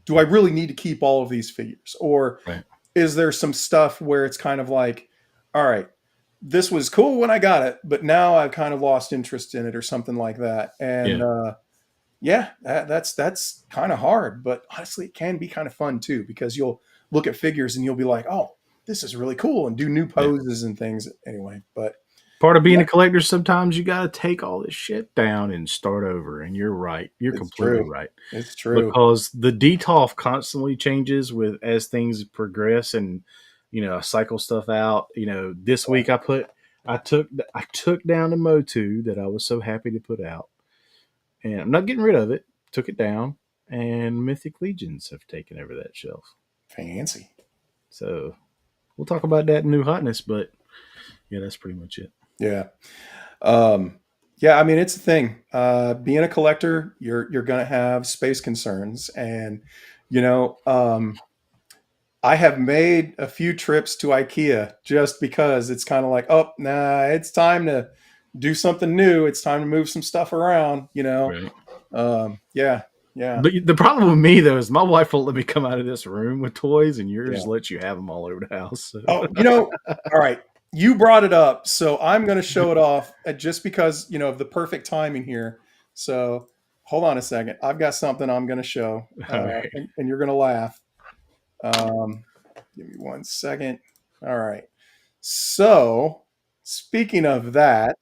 do I really need to keep all of these figures, or Right. is there some stuff where it's kind of like, all right, this was cool when I got it, but now I've kind of lost interest in it or something like that. And Yeah. yeah, that's kind of hard, but honestly, it can be kind of fun too, because you'll look at figures and you'll be like, oh, this is really cool, and do new Yeah. poses and things anyway. But Part of being yeah, a collector, sometimes you got to take all this shit down and start over. And you're right. You're it's completely true. right. It's true. Because the DTOF constantly changes with as things progress, and I cycle stuff out. This week I took down the Motu that I was so happy to put out, and I'm not getting rid of it. Took it down, and Mythic Legions have taken over that shelf. Fancy. So we'll talk about that in New Hotness, but yeah, that's pretty much it. Yeah. Yeah, I mean, it's a thing. Being a collector, you're going to have space concerns, and I have made a few trips to IKEA just because it's kind of like, oh, nah, it's time to do something new. It's time to move some stuff around. Right. Yeah, yeah. The problem with me though is my wife won't let me come out of this room with toys, and yours Yeah. lets you have them all over the house. So. Oh, all right. You brought it up, so I'm going to show it off just because of the perfect timing here. So hold on a second. I've got something I'm going to show, All right. and you're going to laugh. Give me 1 second. All right. So speaking of that,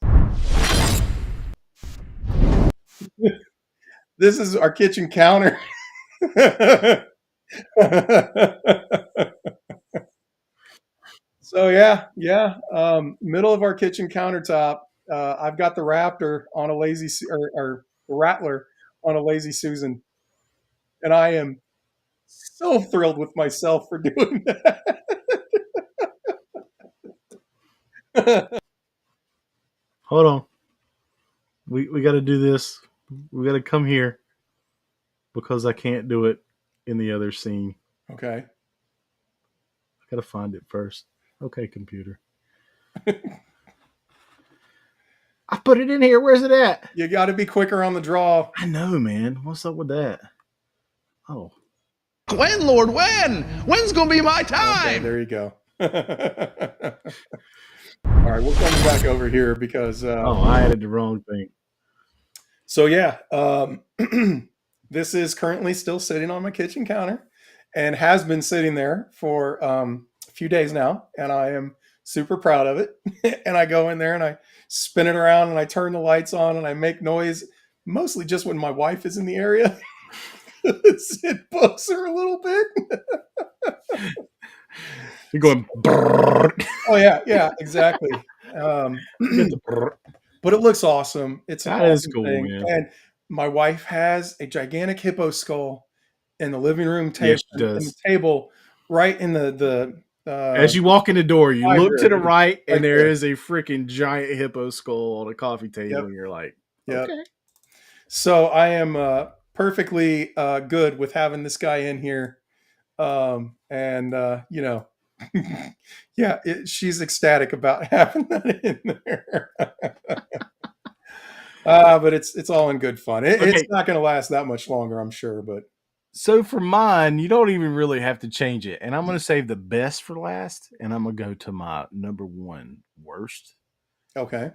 this is our kitchen counter. So yeah. Middle of our kitchen countertop. I've got the Raptor on a or the Rattler on a Lazy Susan, and I am so thrilled with myself for doing that. Hold on. We got to do this. We got to come here because I can't do it in the other scene. Okay. I got to find it first. Okay, computer. I put it in here. Where's it at? You got to be quicker on the draw. I know, man. What's up with that? Oh. When, Lord, when? When's gonna be my time? Okay, there you go. All right, we'll come back over here because I added the wrong thing. So yeah, this is currently still sitting on my kitchen counter and has been sitting there for a few days now, and I am super proud of it. And I go in there and I spin it around and I turn the lights on and I make noise, mostly just when my wife is in the area. It bugs her a little bit. You're going. Oh yeah, exactly. But it looks awesome. It's an That is awesome cool, thing. man. And my wife has a gigantic hippo skull in the living room table. Yes, she does. In the table, right in the As you walk in the door, you look to the right, and there there. is a freaking giant hippo skull on a coffee table, Yep. and you're like, Yep. okay. So I am perfectly good with having this guy in here. Yeah, she's ecstatic about having that in there. But it's all in good fun. It's not going to last that much longer, I'm sure. But So for mine, you don't even really have to change it. And I'm going to save the best for last, and I'm going to go to my number one worst. okay.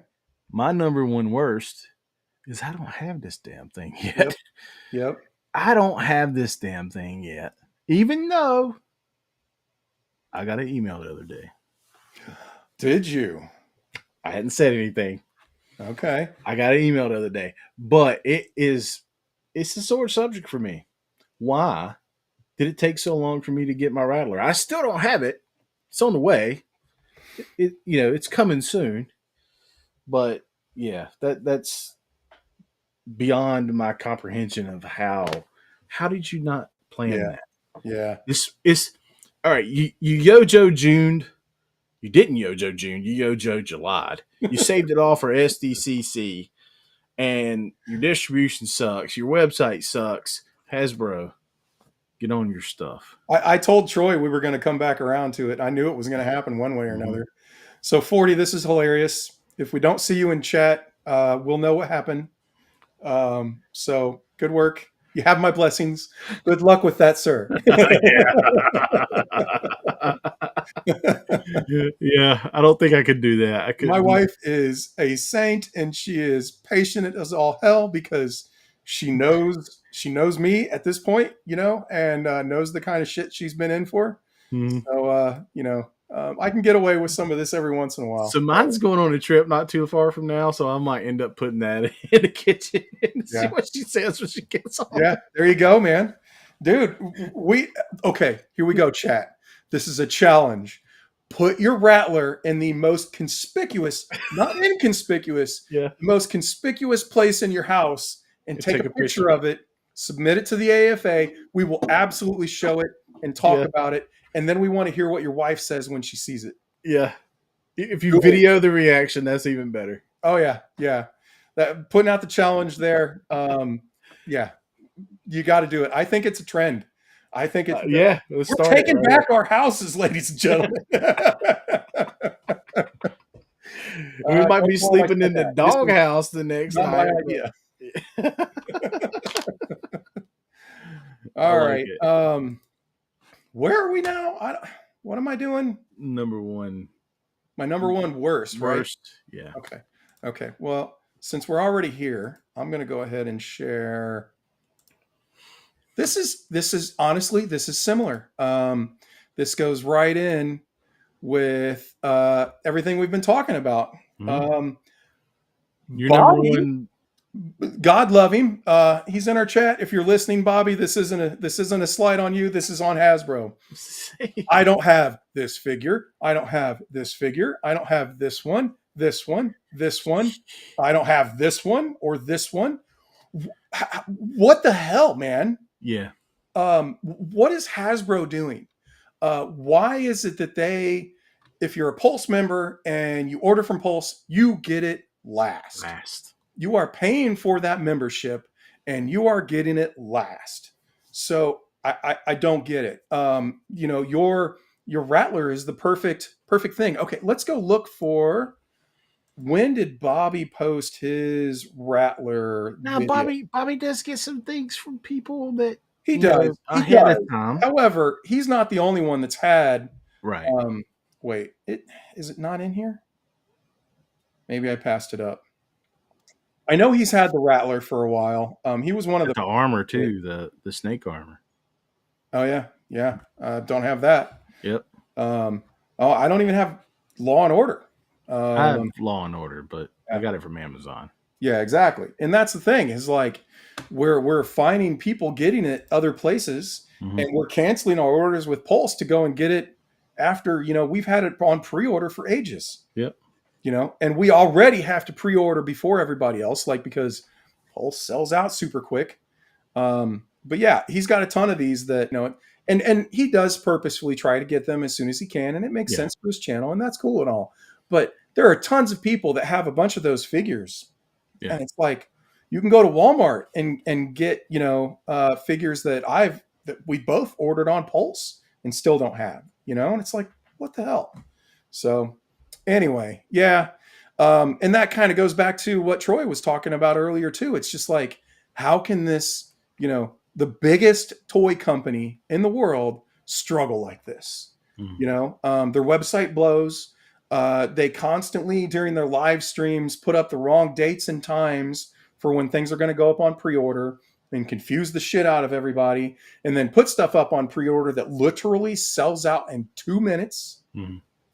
My number one worst is I don't have this damn thing yet. Yep. I don't have this damn thing yet, even though I got an email the other day. Did you? I hadn't said anything. Okay. I got an email the other day, but it's a sore subject for me. Why did it take so long for me to get my Rattler? I still don't have it. It's on the way. It's coming soon. But yeah, that's beyond my comprehension of how did you not plan that? Yeah. It's all right. You Yojo Juned. You didn't Yojo June. You Yojo July. You saved it all for SDCC, and your distribution sucks. Your website sucks. Hasbro, get on your stuff. I told Troy we were going to come back around to it. I knew it was going to happen one way or another. So 40, this is hilarious. If we don't see you in chat, we'll know what happened. So good work. You have my blessings. Good luck with that, sir. Yeah, I don't think I could do that. My wife is a saint, and she is patient as all hell because she knows me at this point, and knows the kind of shit she's been in for. Mm-hmm. So, I can get away with some of this every once in a while. So mine's going on a trip not too far from now, so I might end up putting that in the kitchen and see what she says when she gets home. Yeah, there you go, man. Dude, okay, here we go, chat. This is a challenge. put your rattler in the most conspicuous, not inconspicuous, Yeah. most conspicuous place in your house and take a picture picture. of it, submit it to the AFA. We will absolutely show it and talk Yeah. about it. And then we want to hear what your wife says when she sees it. Yeah. If you Good. video the reaction, that's even better. Oh yeah, yeah. That putting out the challenge there. Yeah, you got to do it. I think it's a trend. I think it's Yeah. Let's we're start taking it right back our houses, ladies and gentlemen. We might be don't like sleeping in the that. This is doghouse the next not my night. idea. I All like right. it. Where are we now? What am I doing? Number one. My number one worst, right? Worst. Yeah. Okay. Okay. Well, since we're already here, I'm going to go ahead and share. This is honestly, this is similar. This goes right in with everything we've been talking about. Mhm. Your number Bobby, one. God love him. He's in our chat. If you're listening, Bobby, this isn't a slide on you. This is on Hasbro. I don't have this figure. I don't have this figure. I don't have this one, this one, this one. I don't have this one or this one. What the hell, man? Yeah. What is Hasbro doing? Why is it that if you're a Pulse member and you order from Pulse, you get it last? You are paying for that membership and you are getting it last. So I don't get it. Your Rattler is the perfect thing. Okay, let's go look for, when did Bobby post his Rattler Now video? Bobby does get some things from people that He does. ahead of time. However, he's not the only one that's had. Right. Wait, is it not in here? Maybe I passed it up. I know he's had the Rattler for a while. He was one of the armor too, the snake armor. Oh yeah, yeah. Don't have that. Yep. I don't even have Law and Order. I have Law and Order, but I got it from Amazon. Yeah, exactly. And that's the thing, is like we're finding people getting it other places, and we're canceling our orders with Pulse to go and get it after, we've had it on pre-order for ages. Yep. And we already have to pre-order before everybody else, because Pulse sells out super quick. But yeah, he's got a ton of these that, and he does purposefully try to get them as soon as he can, and it makes sense for his channel, and that's cool and all. But there are tons of people that have a bunch of those figures. Yeah. And it's like, you can go to Walmart and get, figures that we both ordered on Pulse and still don't have, and it's like, what the hell? So anyway, yeah. And that kind of goes back to what Troy was talking about earlier too. It's just like, how can this, the biggest toy company in the world struggle like this? Their website blows. They constantly, during their live streams, put up the wrong dates and times for when things are going to go up on pre-order and confuse the shit out of everybody, and then put stuff up on pre-order that literally sells out in 2 minutes.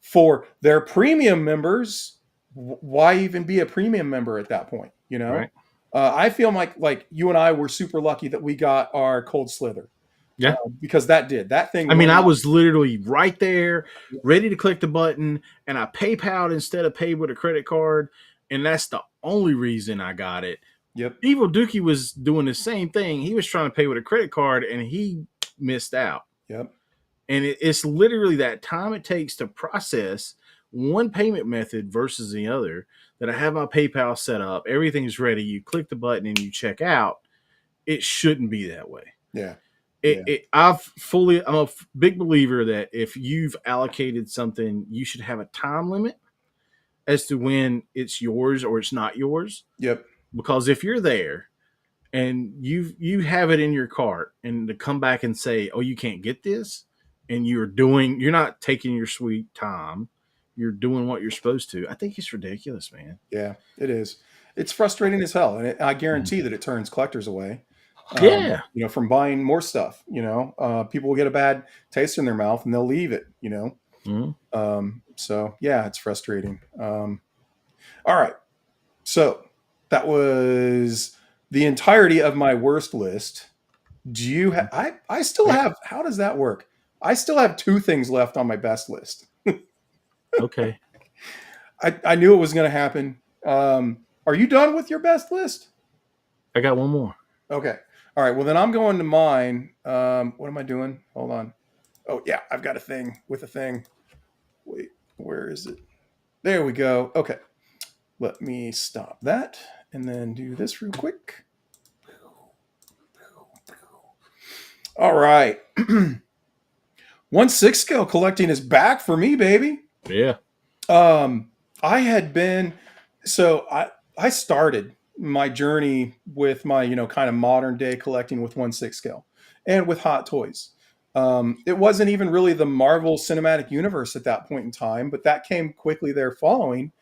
For their premium members. Why even be a premium member at that point? Right. I feel like you and I were super lucky that we got our Cold Slither. Yeah. Because that thing. I mean, I was literally right there, ready to click the button, and I PayPal'd instead of paid with a credit card, and that's the only reason I got it. Yep. Evil Dookie was doing the same thing. He was trying to pay with a credit card, and he missed out. Yep. And it's literally that time it takes to process one payment method versus the other, that I have my PayPal set up. Everything's ready. You click the button and you check out. It shouldn't be that way. Yeah. I'm a big believer that if you've allocated something, you should have a time limit as to when it's yours or it's not yours. Yep. Because if you're there and you have it in your cart, and to come back and say, oh, you can't get this, and you're not taking your sweet time, you're doing what you're supposed to, I think it's ridiculous, man. Yeah, it is. It's frustrating as hell. And I guarantee that it turns collectors away. From buying more stuff. People will get a bad taste in their mouth and they'll leave it, So yeah, it's frustrating. All right. So that was the entirety of my worst list. Do you I still have, how does that work? I still have 2 things left on my best list. Okay. I knew it was going to happen. Are you done with your best list? I got one more. Okay. All right. Well, then I'm going to mine. What am I doing? Hold on. Oh, yeah. I've got a thing with a thing. Wait, where is it? There we go. Okay. Let me stop that and then do this real quick. All right. 1/6 scale collecting is back for me, baby. Yeah. I had been I started my journey with my kind of modern day collecting with 1/6 scale and with Hot Toys. It wasn't even really the Marvel Cinematic Universe at that point in time, but that came quickly there following.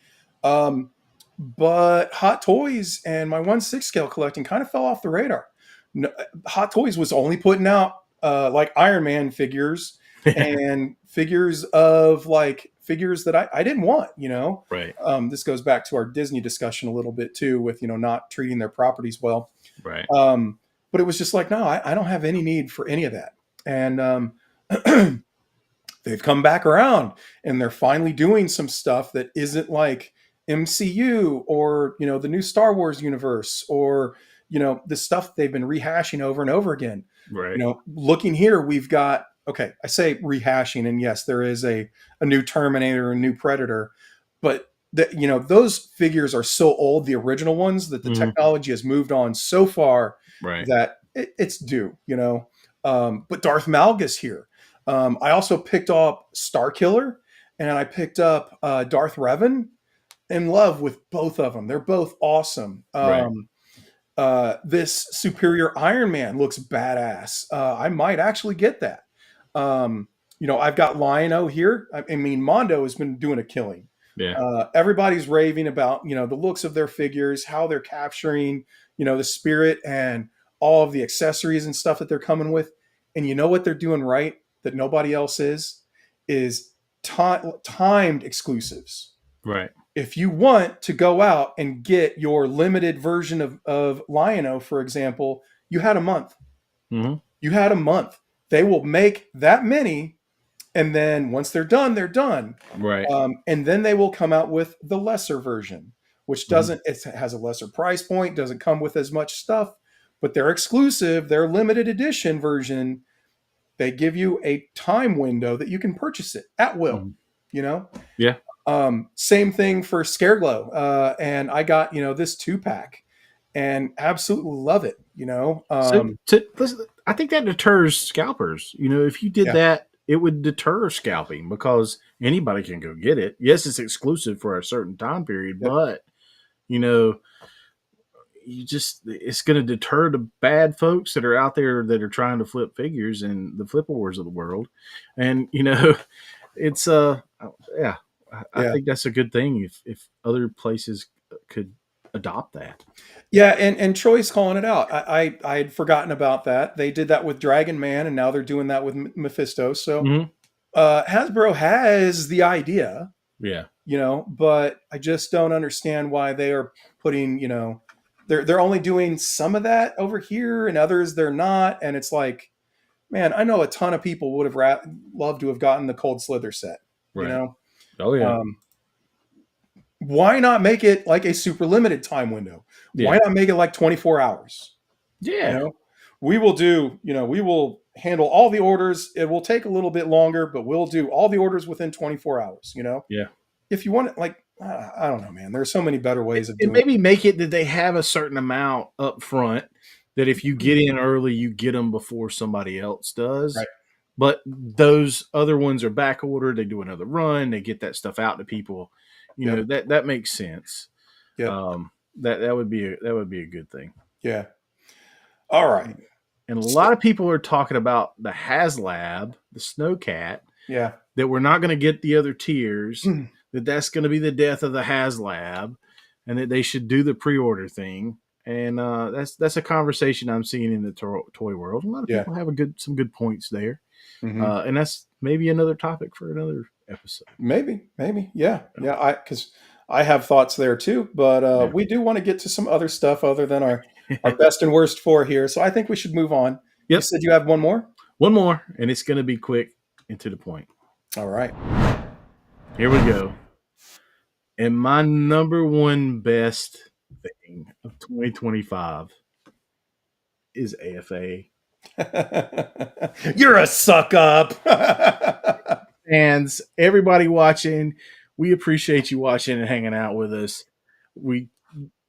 Um, but Hot Toys and my 1/6 scale collecting kind of fell off the radar. No, Hot Toys was only putting out like Iron Man figures and figures of like figures that I didn't want. Right. This goes back to our Disney discussion a little bit too, with not treating their properties well. Right. But it was just like, no, I don't have any need for any of that. And they've come back around and they're finally doing some stuff that isn't like MCU or the new Star Wars universe or the stuff they've been rehashing over and over again. Right. Looking here, we've got, okay, I say rehashing, and yes, there is a new Terminator, a new Predator, but those figures are so old, the original ones, that the technology has moved on so far Right. that it's due. But Darth Malgus here. I also picked up Starkiller, and I picked up Darth Revan. In love with both of them. They're both awesome. Right. This Superior Iron Man looks badass. I might actually get that. I've got Lion-O here. I mean, Mondo has been doing a killing. Yeah. Everybody's raving about, the looks of their figures, how they're capturing, the spirit and all of the accessories and stuff that they're coming with. And you know what they're doing right that nobody else is timed exclusives. Right. If you want to go out and get your limited version of Lion-O, for example, you had a month. Mm-hmm. You had a month. They will make that many, and then once they're done, they're done. Right. And then they will come out with the lesser version, which doesn't, it has a lesser price point, doesn't come with as much stuff, but they're exclusive, their limited edition version. They give you a time window that you can purchase it at will, Yeah. Same thing for Scareglow. And I got, this 2-pack and absolutely love it, Listen, I think that deters scalpers. If you did that, it would deter scalping because anybody can go get it. Yes, it's exclusive for a certain time period, but it's going to deter the bad folks that are out there that are trying to flip figures and the flip wars of the world. And, it's, I think that's a good thing if other places could adopt that. Yeah, and Troy's calling it out. I had forgotten about that. They did that with Dragon Man, and now they're doing that with Mephisto. So Hasbro has the idea, but I just don't understand why they are putting, they're only doing some of that over here, and others they're not. And it's like, man, I know a ton of people would have loved to have gotten the Cold Slither set. Right. Oh yeah. Why not make it like a super limited time window? Yeah. Why not make it like 24 hours? Yeah. We will handle all the orders. It will take a little bit longer, but we'll do all the orders within 24 hours, Yeah. If you want it, like, I don't know, man. There's so many better ways of doing it. Maybe make it that they have a certain amount up front that if you get in early, you get them before somebody else does. Right. But those other ones are back ordered. They do another run. They get that stuff out to people. That makes sense. Yeah. That would be a good thing. Yeah. All right. And a lot of people are talking about the HasLab, the Snowcat. Yeah. That we're not going to get the other tiers. That's going to be the death of the HasLab, and that they should do the pre-order thing. And that's a conversation I'm seeing in the toy world. A lot of people have some good points there. And that's maybe another topic for another episode. Maybe. Yeah. Because I have thoughts there too, but we do want to get to some other stuff other than our best and worst 4 here. So I think we should move on. Yep. You said you have one more? One more, and it's going to be quick and to the point. All right. Here we go. And my number one best thing of 2025 is AFA. You're a suck up. Fans, everybody watching, we appreciate you watching and hanging out with us. We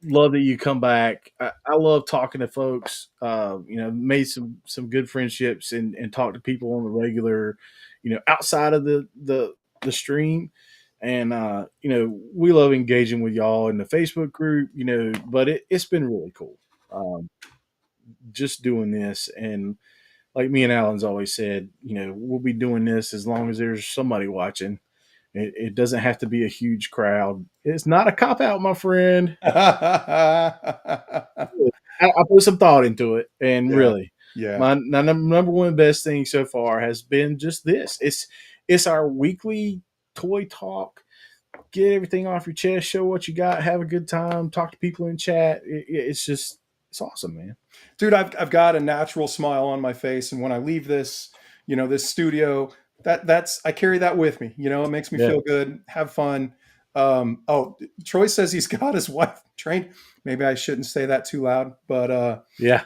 love that you come back. I love talking to folks. Made some good friendships and talk to people on the regular, outside of the stream. And we love engaging with y'all in the Facebook group. But it's been really cool. Just doing this, and like me and Alan's always said, we'll be doing this as long as there's somebody watching. It doesn't have to be a huge crowd. It's not a cop out, my friend. Yeah. I put some thought into it, and really, Yeah. my number one best thing so far has been just this. It's our weekly toy talk. Get everything off your chest, show what you got, have a good time, talk to people in chat. It's awesome, man. Dude, I've got a natural smile on my face, and when I leave this, this studio, that's I carry that with me. It makes me Yeah. feel good, have fun. Troy says he's got his wife trained. Maybe I shouldn't say that too loud, but Yeah.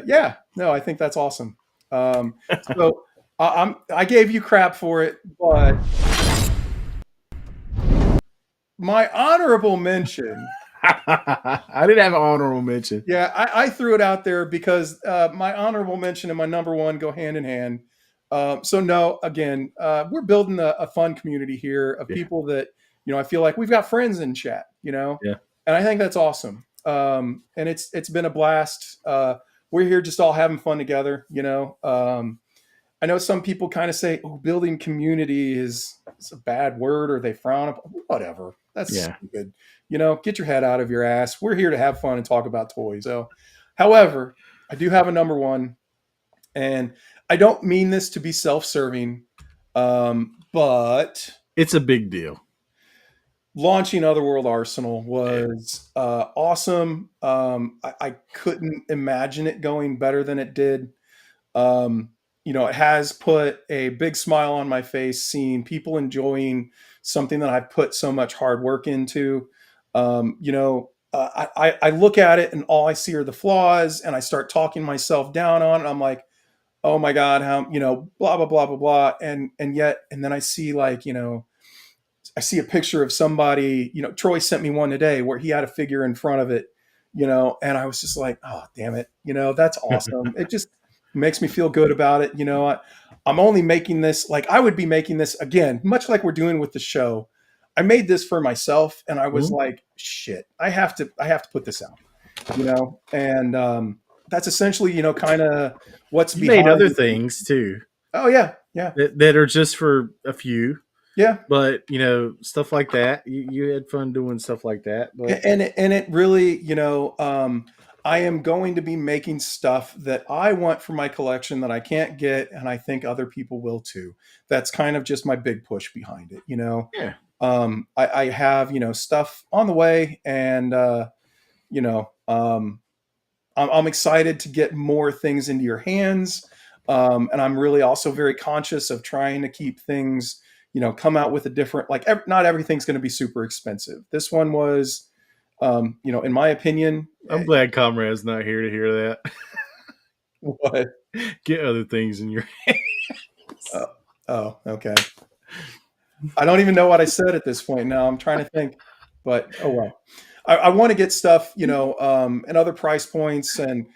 yeah, no, I think that's awesome. So I gave you crap for it, but my honorable mention. I did have an honorable mention. Yeah, I threw it out there because my honorable mention and my number one go hand in hand. So no, again, we're building a fun community here of people that I feel like we've got friends in chat. Yeah. And I think that's awesome. And it's been a blast. We're here just all having fun together. I know some people kind of say, "Oh, building community is a bad word," or they frown upon whatever. That's stupid. Get your head out of your ass. We're here to have fun and talk about toys. So, however, I do have a number one, and I don't mean this to be self-serving, but it's a big deal. Launching Otherworld Arsenal was awesome. I couldn't imagine it going better than it did. It has put a big smile on my face seeing people enjoying something that I've put so much hard work into. I look at it and all I see are the flaws, and I start talking myself down on it. I'm like, oh my God, how, blah, blah, blah, blah, blah. And then I see I see a picture of somebody, Troy sent me one today where he had a figure in front of it, and I was just like, oh, damn it. That's awesome. It just makes me feel good about it. I'm only making this, like I would be making this again, much like we're doing with the show. I made this for myself, and I was like, shit, I have to put this out, and that's essentially, kind of what's you behind made other things too. Oh yeah. That are just for a few. Yeah. But, stuff like that, you had fun doing stuff like that. But And it really, I am going to be making stuff that I want for my collection that I can't get, and I think other people will too. That's kind of just my big push behind it, Yeah. I have, stuff on the way, and I'm excited to get more things into your hands. And I'm really also very conscious of trying to keep things, come out with a different, not everything's going to be super expensive. This one was, in my opinion, I'm glad Comrade's not here to hear that. What? Get other things in your hands. Oh, okay. I don't even know what I said at this point now. I'm trying to think, but oh well. I want to get stuff, and other price points, and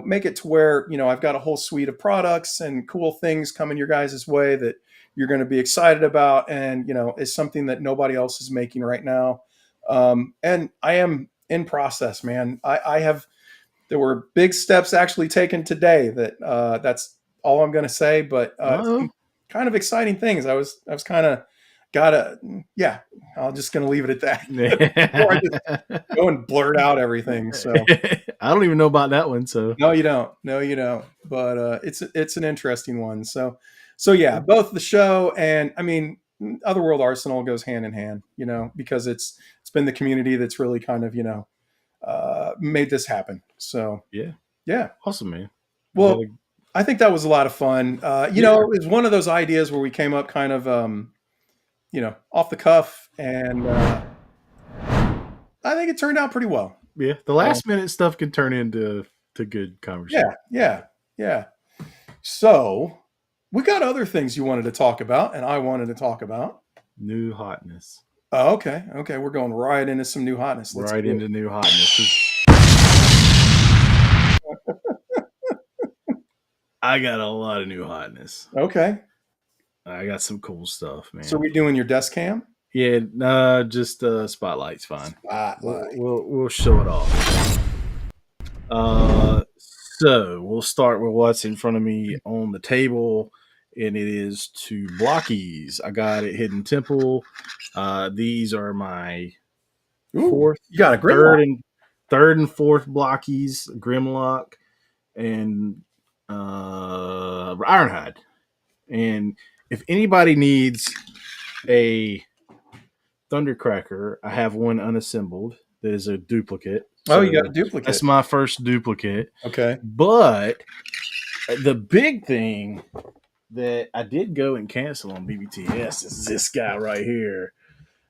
make it to where I've got a whole suite of products and cool things coming your guys' way that you're going to be excited about, and is something that nobody else is making right now. And I am in process, man. There were big steps actually taken today. That's all I'm going to say, but some kind of exciting things. I was kind of I'm just going to leave it at that. Before I just go and blurt out everything. So I don't even know about that one. So no, you don't. But it's an interesting one. So yeah, both the show and Otherworld Arsenal goes hand in hand. Because it's been the community that's really kind of made this happen. So yeah, awesome, man. Well, I think that was a lot of fun. Yeah, It was one of those ideas where we came up kind of, off the cuff, and I think it turned out pretty well. yeah. The So, last minute stuff can turn into good conversation. yeah, yeah, yeah. So we got other things you wanted to talk about, and I wanted to talk about. New hotness. Oh, okay, okay. We're going right into some new hotness. Let's Right do into new hotness. I got a lot of new hotness. it. Okay. I got some cool stuff, So man. we doing your desk cam? Yeah, just spotlight's fine. Spotlight. We'll show it off. So we'll start with what's in front of me on the table, and it is two blockies. I got it Hidden Temple. These are my Ooh, fourth, you got a Grimlock. third, and third and fourth blockies. Grimlock and Ironhide. And if anybody needs a Thundercracker, I have one unassembled that is a duplicate. Oh, So you got a that's duplicate. my first duplicate. Okay. But the big thing that I did go and cancel on BBTS is this guy right here.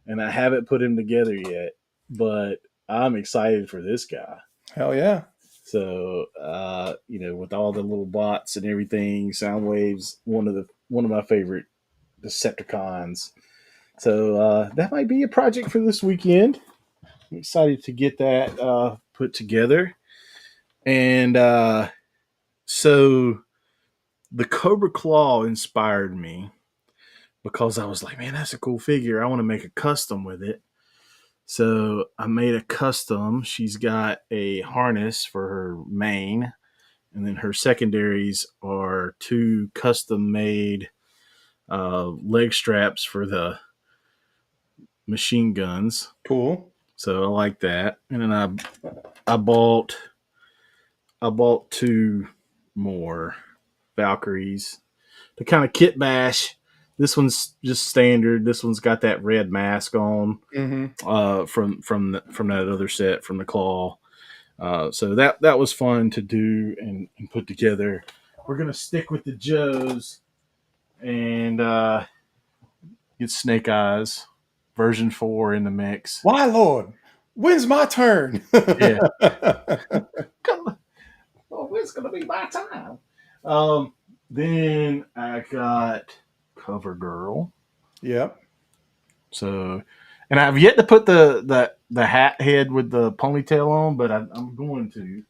And I haven't put him together yet, but I'm excited for this guy. Hell yeah. So, with all the little bots and everything, Soundwave's one of my favorite Decepticons. So that might be a project for this weekend. I'm excited to get that put together. And so the Cobra Claw inspired me because I was like, man, that's a cool figure. I want to make a custom with it. So I made a custom. She's got a harness for her main, and then her secondaries are two custom made leg straps for the machine guns. Cool. So I like that. And then I bought two more Valkyries to kind of kit bash. This one's just standard. This one's got that red mask on from that other set from the Claw. So that was fun to do and put together. We're gonna stick with the Joes and get Snake Eyes version 4 in the mix. Why, Lord? When's my turn? Yeah. Oh, it's gonna be my time. Then I got Cover Girl. Yep. So, and I've yet to put the hat head with the ponytail on, but I'm going to.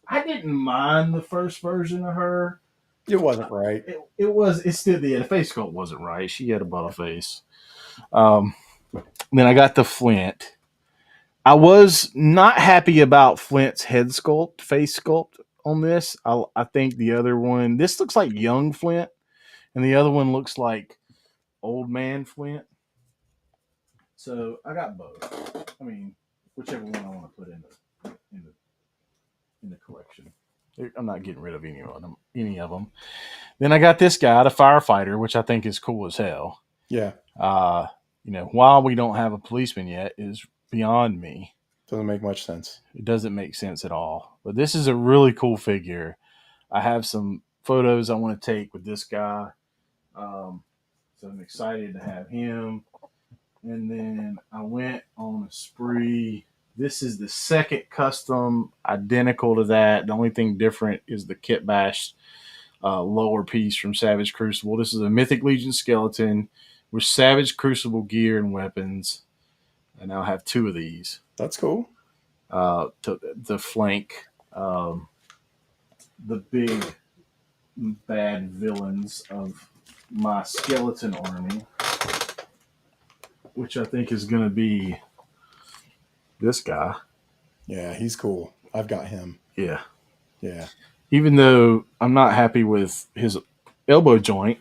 I didn't mind the first version of her. It wasn't right. It's still the face sculpt wasn't right. She had a button face. Then I got the Flint. I was not happy about Flint's head sculpt, face sculpt on this. I think the other one, this looks like young Flint, and the other one looks like old man Flint. So I got both. I mean, whichever one I want to put in the collection. I'm not getting rid of any of them. Then I got this guy, the firefighter, which I think is cool as hell. Yeah. While we don't have a policeman yet, is beyond me. Doesn't make much sense. It doesn't make sense at all. But this is a really cool figure. I have some photos I want to take with this guy. So I'm excited to have him. And then I went on a spree. This is the second custom, identical to that. The only thing different is the kit bash lower piece from Savage Crucible. This is a Mythic Legion skeleton with Savage Crucible gear and weapons. I now have two of these. That's cool. To flank the big bad villains of my skeleton army, which I think is going to be this guy. Yeah, he's cool. I've got him. Yeah. Yeah. Even though I'm not happy with his elbow joint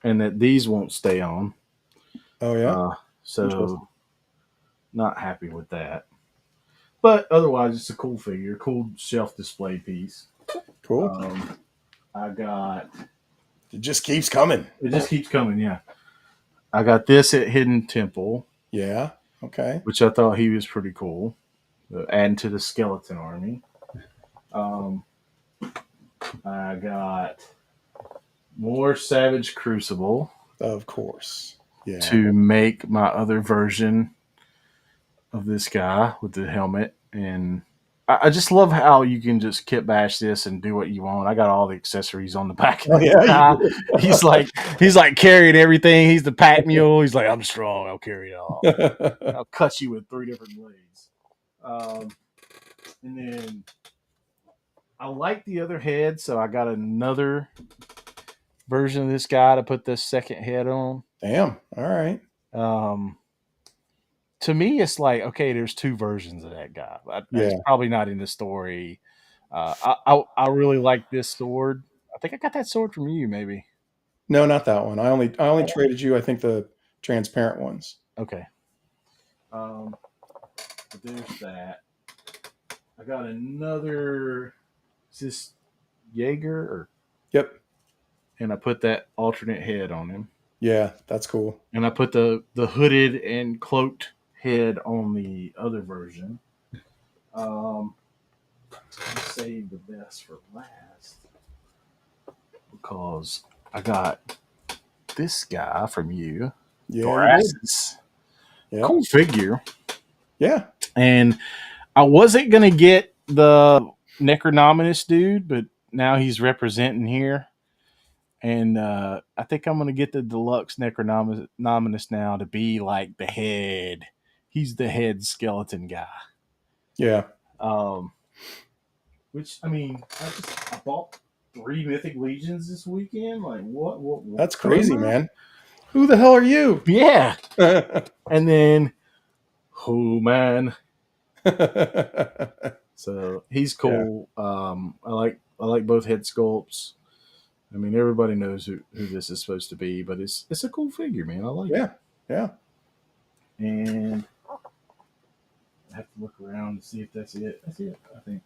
and that these won't stay on. Oh, yeah? So not happy with that. But otherwise, it's a cool figure, cool shelf display piece. Cool. I got... It just keeps coming. It just keeps coming, yeah. I got this at Hidden Temple. Yeah. Okay. Which I thought he was pretty cool. Adding to the skeleton army. I got more Savage Crucible Of course. Yeah. to make my other version of this guy with the helmet. And I just love how you can just kit bash this and do what you want. I got all the accessories on the back of Oh, this yeah, guy. you He's like carrying everything. He's the pack mule. He's like, I'm strong. I'll carry it all. do. I'll cut you with 3 different blades. And then I like the other head, so I got another version of this guy to put the second head on. Damn. All right. Um, to me, it's like, okay, there's 2 versions of that guy. He's Yeah. probably not in the story. I really like this sword. I think I got that sword from you, maybe. No, not that one. I only traded you, I think, the transparent ones. Okay. But there's that. I got another. Is this Jaeger? Yep. And I put that alternate head on him. Yeah, that's cool. And I put the hooded and cloaked head on the other version. I'll save the best for last because I got this guy from you, Yeah. Dorassus. Yeah. Cool figure. Yeah. And I wasn't gonna get the Necronominus dude, but now he's representing here. And I think I'm gonna get the deluxe Necronominus now to be like the head. He's the head skeleton guy. Yeah. Which I mean, I bought 3 Mythic Legions this weekend. Like what That's crazy, man. Who the hell are you? Yeah. And then man. So he's cool. I like both head sculpts. I mean, everybody knows who this is supposed to be, but it's a cool figure, man. I like it. Yeah. Yeah. And I have to look around to see if that's it. That's it, I think.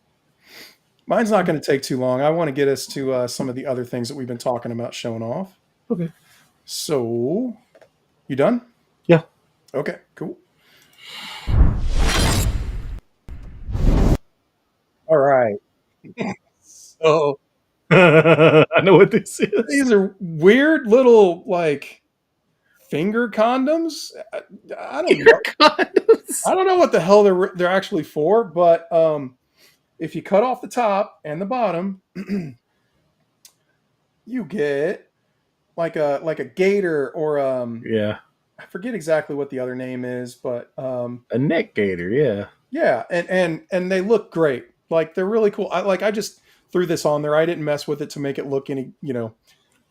Mine's not going to take too long. I want to get us to some of the other things that we've been talking about showing off. Okay. So, you done? Yeah. Okay, cool. All right. So, I know what this is. these are weird little, like, finger condoms. I don't know. Condoms. I don't know what the hell they're actually for, but if you cut off the top and the bottom, you get like a gator or Yeah. I forget exactly what the other name is, but A neck gator, yeah. yeah, and they look great. Like they're really cool. I just threw this on there. I didn't mess with it to make it look any,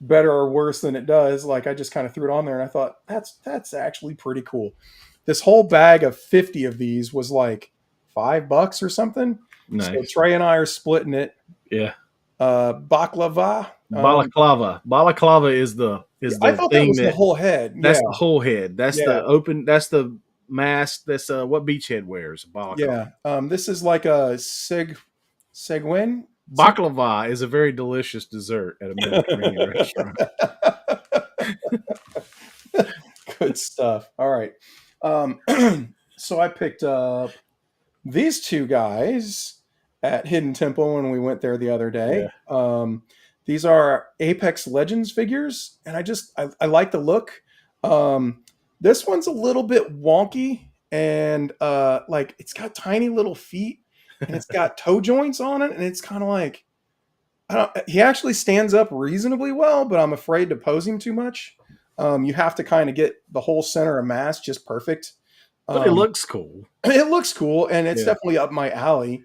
better or worse than it does. Like I just kind of threw it on there and I thought that's actually pretty cool. This whole bag of 50 of these was like $5 or something. Nice. So Trey and I are splitting it. Yeah. Baklava. Balaclava. Balaclava is the I thought that was the whole head. That's Yeah. the whole head. That's Yeah. the open. That's the mask. That's what beachhead wears. Balaclava. Yeah. This is like a Seguin. Baklava is a very delicious dessert at a Mediterranean restaurant. Good stuff. All right. So I picked up these 2 guys at Hidden Temple when we went there the other day. These are Apex Legends figures, and I like the look. This one's a little bit wonky, and like it's got tiny little feet, and it's got toe joints on it, and it's kind of like he actually stands up reasonably well, but I'm afraid to pose him too much. You have to kind of get the whole center of mass just perfect. But it looks cool. It looks cool, and it's definitely up my alley.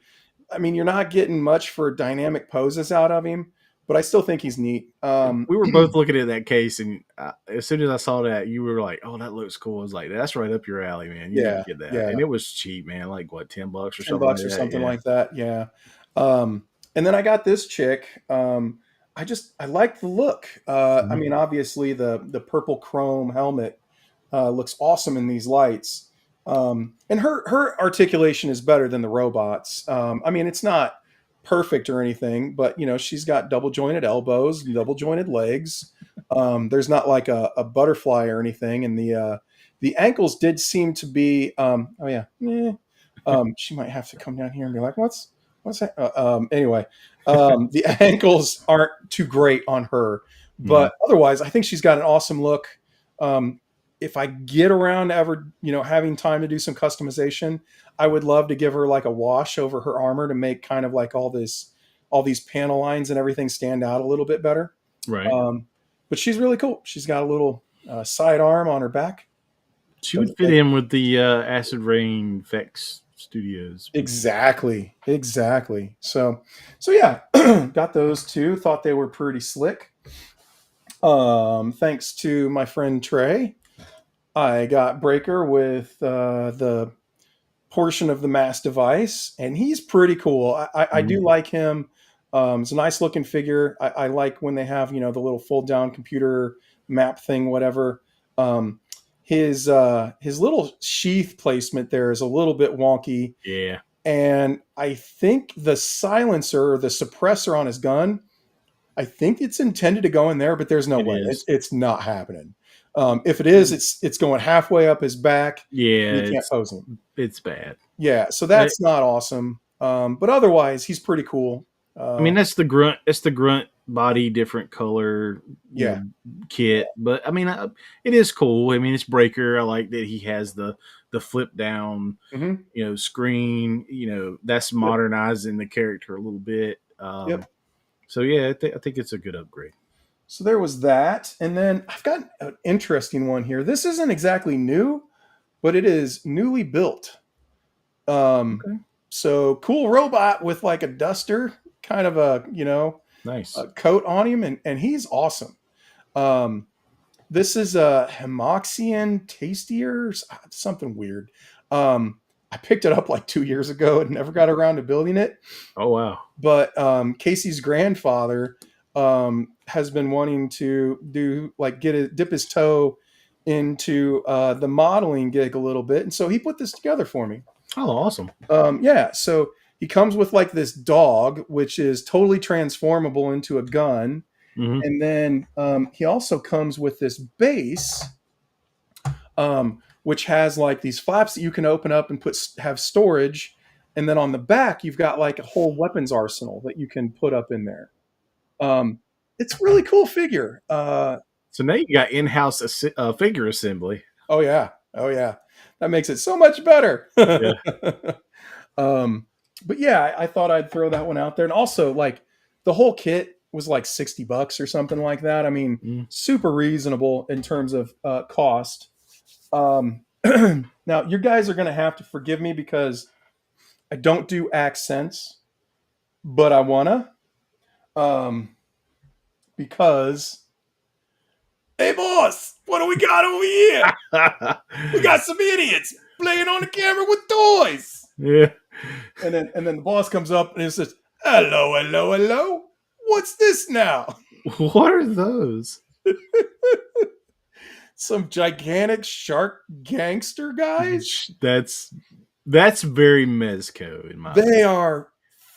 I mean, you're not getting much for dynamic poses out of him, but I still think he's neat. We were both looking at that case, and as soon as I saw that, you were like, "Oh, that looks cool." I was like, "That's right up your alley, man. You need to get that." Yeah. And it was cheap, man. Like what, $10 or $10 something? or something like that. Yeah. And then I got this chick. I like the look. I mean, obviously the purple chrome helmet looks awesome in these lights. And her articulation is better than the robots. I mean, it's not perfect or anything, but she's got double jointed elbows and double jointed legs. There's not like a butterfly or anything. And the ankles did seem to be, she might have to come down here and be like, what's what's that? Anyway, the ankles aren't too great on her, Mhm. but otherwise, I think she's got an awesome look. Um, if I get around to ever, having time to do some customization, I would love to give her like a wash over her armor to make kind of like all these panel lines and everything stand out a little bit better. Right. But she's really cool. She's got a little side arm on her back. She would fit Like, in with the Acid Rain Effects Studios. exactly. So yeah, got those two. Thought they were pretty slick. Thanks to my friend Trey, I got Breaker with the portion of the mass device, and he's pretty cool. I do Mhm. like him. It's a nice looking figure. I like when they have the little fold down computer map thing, whatever. His little sheath placement there is a little bit wonky, Yeah, and I think the silencer or the suppressor on his gun, I think it's intended to go in there, but there's no it way. is. It's not happening. If it is, it's going halfway up his back. Yeah, You can't pose him. it's bad. Yeah, so I, that's not awesome. But otherwise, he's pretty cool. I mean, that's the grunt. It's the grunt body, different color, Yeah. kit. But I mean, it is cool. I mean, it's Breaker. I like that he has the flip down, Hmm. screen. That's Yep. modernizing the character a little bit. Yep. So yeah, I think it's a good upgrade. So there was that. And then I've got an interesting one here. This isn't exactly new, but it is newly built. Okay, So cool robot with like a duster, kind of nice. a coat on him, and he's awesome. Um, this is a Hemoxian Tastier, something weird. I picked it up like 2 years ago and never got around to building it. Oh wow. But Casey's grandfather has been wanting to do like dip his toe into the modeling gig a little bit, and so he put this together for me. Oh, awesome. Yeah, so he comes with like this dog, which is totally transformable into a gun, Hmm. and then he also comes with this base, which has like these flaps that you can open up and have storage, and then on the back you've got like a whole weapons arsenal that you can put up in there. Um, it's a really cool figure. So now you got in-house figure assembly. Oh yeah, that makes it so much better. Yeah. um, but yeah, I thought I'd throw that one out there, and also like the whole kit was like $60 or something like that. I mean, Mm. super reasonable in terms of cost. Now you guys are going to have to forgive me because I don't do accents, but I wanna, because hey boss, what do we got over here? We got some idiots playing on the camera with toys. Yeah. And then the boss comes up and he says, "Hello, hello, hello. What's this now?" What are those? Some gigantic shark gangster guys. That's very Mezco in my opinion. They are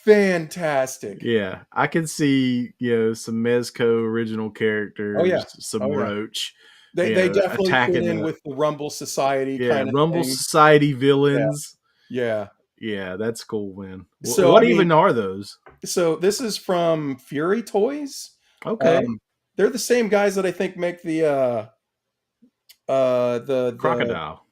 fantastic. Yeah, I can see some Mezco original characters, Oh yeah. some Oh yeah. Roach, They definitely fit attacking in the with the Rumble Society kind of Rumble thing. Society villains. Yeah. Yeah, that's cool, man. So What I mean, even are those? so this is from Fury Toys. Okay, They're the same guys that I think make the crocodile.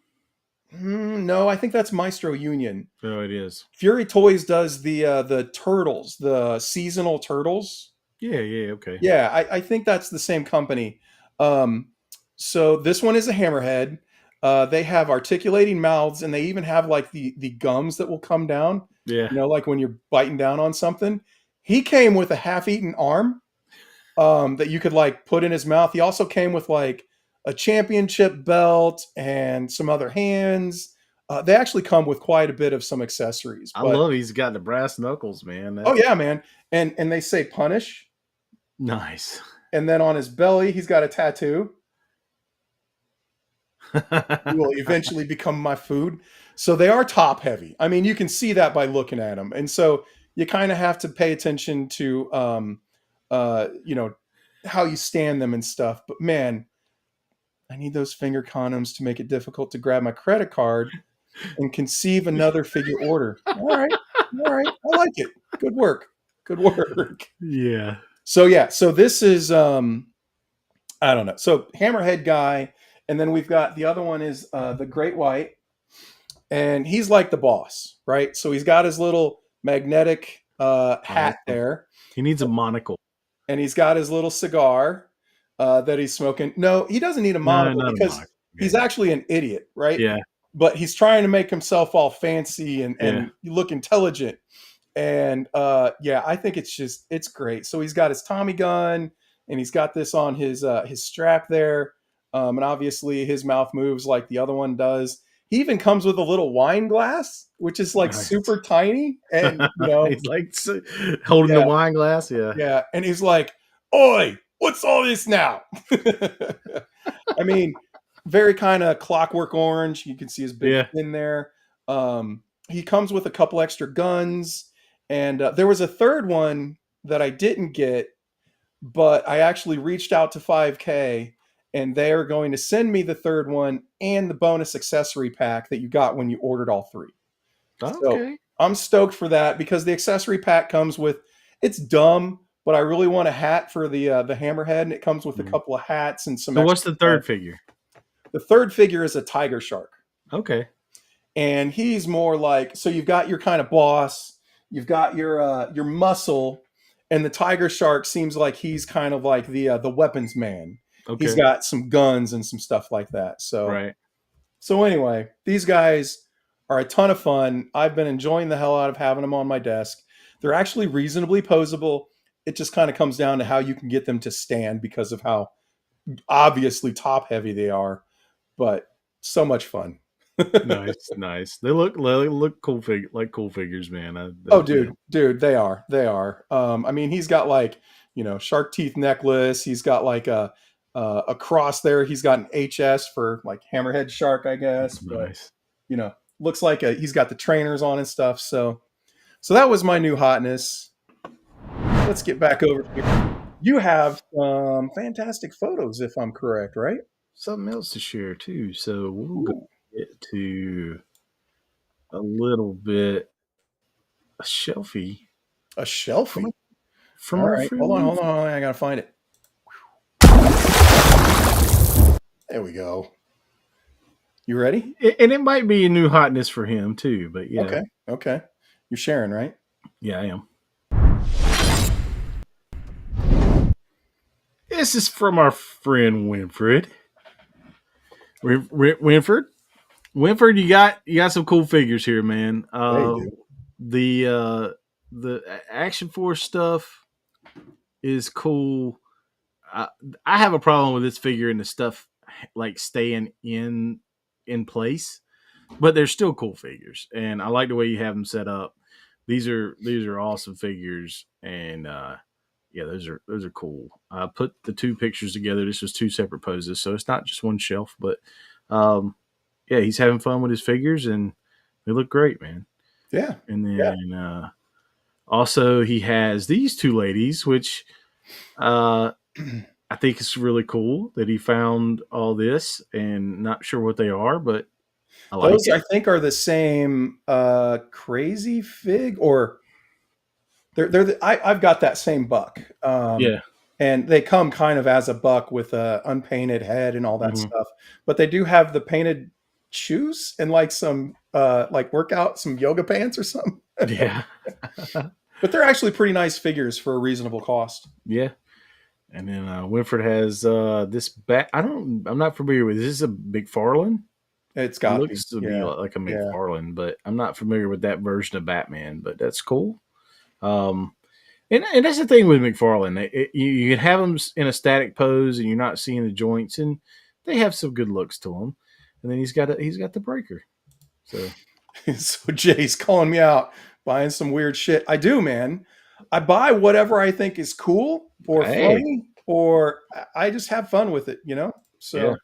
no, I think that's Maestro Union. Oh, it is. Fury Toys does the turtles, the seasonal turtles. Yeah, yeah, okay. Yeah, I think that's the same company. So this one is a hammerhead. They have articulating mouths, and they even have like the gums that will come down. Yeah, Like when you're biting down on something. He came with a half-eaten arm that you could like put in his mouth. He also came with like a championship belt and some other hands. They actually come with quite a bit of some accessories. I But love he's got the brass knuckles, man. oh yeah, man, and they say punish. Nice. And then on his belly, he's got a tattoo. You will eventually become my food. So they are top heavy. I mean, you can see that by looking at them. And so you kind of have to pay attention to, how you stand them and stuff. But man, I need those finger condoms to make it difficult to grab my credit card and conceive another figure order. All right. All right. I like it. Good work. Good work. Yeah. So yeah, so this is I don't know. So hammerhead guy, and then we've got the other one is the great white, and he's like the boss, right? So he's got his little magnetic Oh, hat there, he needs a monocle. and he's got his little cigar that he's smoking. No, he doesn't need a No, monocle not a because monocle. he's actually an idiot, right? Yeah. But he's trying to make himself all fancy Yeah. and look intelligent. And yeah, I think it's great. So he's got his Tommy gun, and he's got this on his strap there, and obviously his mouth moves like the other one does. He even comes with a little wine glass, which is like Nice. super tiny, and He's like holding the yeah, wine glass. Yeah. yeah, and he's like, "Oi, what's all this now?" I mean, very kind of Clockwork Orange. You can see his big Yeah. fin there. He comes with a couple extra guns, and there was a third one that I didn't get, but I actually reached out to 5K, and they are going to send me the third one and the bonus accessory pack that you got when you ordered all three. So Okay. I'm stoked for that because the accessory pack comes with. It's dumb, but I really want a hat for the hammerhead, and it comes with a Mhm. couple of hats and some So what's extra the stuff. third figure? The third figure is a tiger shark. Okay. And he's more like, so you've got your kind of boss, you've got your muscle, and the tiger shark seems like he's kind of like the weapons man. He's Okay. got some guns and some stuff like that. Right. So anyway, these guys are a ton of fun. I've been enjoying the hell out of having them on my desk. They're actually reasonably posable. It just kind of comes down to how you can get them to stand because of how obviously top heavy they are, but so much fun. Nice. Nice. They look cool figures, man. Oh, Yeah. dude, they are, they are. I mean, he's got like shark teeth necklace. He's got like a cross there. He's got an HS for like hammerhead shark, I guess. But Nice. looks like he's got the trainers on and stuff. So that was my new hotness. Let's get back over here. You have some fantastic photos, if I'm correct, right? Something else to share too. So we'll go Ooh, get to a little bit a shelfie a from shelfie. from All our right, friend hold on, hold Winfrey. on. I gotta find it. There we go. You ready? And it might be a new hotness for him too. But yeah, Okay, okay. You're sharing, right? yeah, I am. This is from our friend Winfred. Winfred, Winfred, you got some cool figures here, man. Yeah, you do. The Action Force stuff is cool. I, I have a problem with this figure and the stuff like staying in place, but they're still cool figures, and I like the way you have them set up. These are awesome figures, and yeah, those are cool. I put the two pictures together. This was two separate poses, so it's not just one shelf, but um, yeah, he's having fun with his figures, and they look great, man. Yeah, And yeah. then also he has these two ladies, which uh, I think it's really cool that he found all this, and not sure what they are, but I like Those it. I think are the same crazy fig, or I've got that same buck. Yeah. And they come kind of as a buck with a unpainted head and all that Hmm. stuff. But they do have the painted shoes and like some like workout, some yoga pants or something. Yeah. But they're actually pretty nice figures for a reasonable cost. Yeah. And then Winford has this bat. I'm not familiar with this. Is a McFarlane? It's It got to be. looks to me Yeah. like a Yeah. McFarlane, but I'm not familiar with that version of Batman. But that's cool. Um, and that's the thing with McFarlane. You can have them in a static pose, and you're not seeing the joints, and they have some good looks to them. And then he's got the breaker. So So Jay's calling me out buying some weird shit. I do, man. I buy whatever I think is cool or hey, funny, or I just have fun with it. yeah. So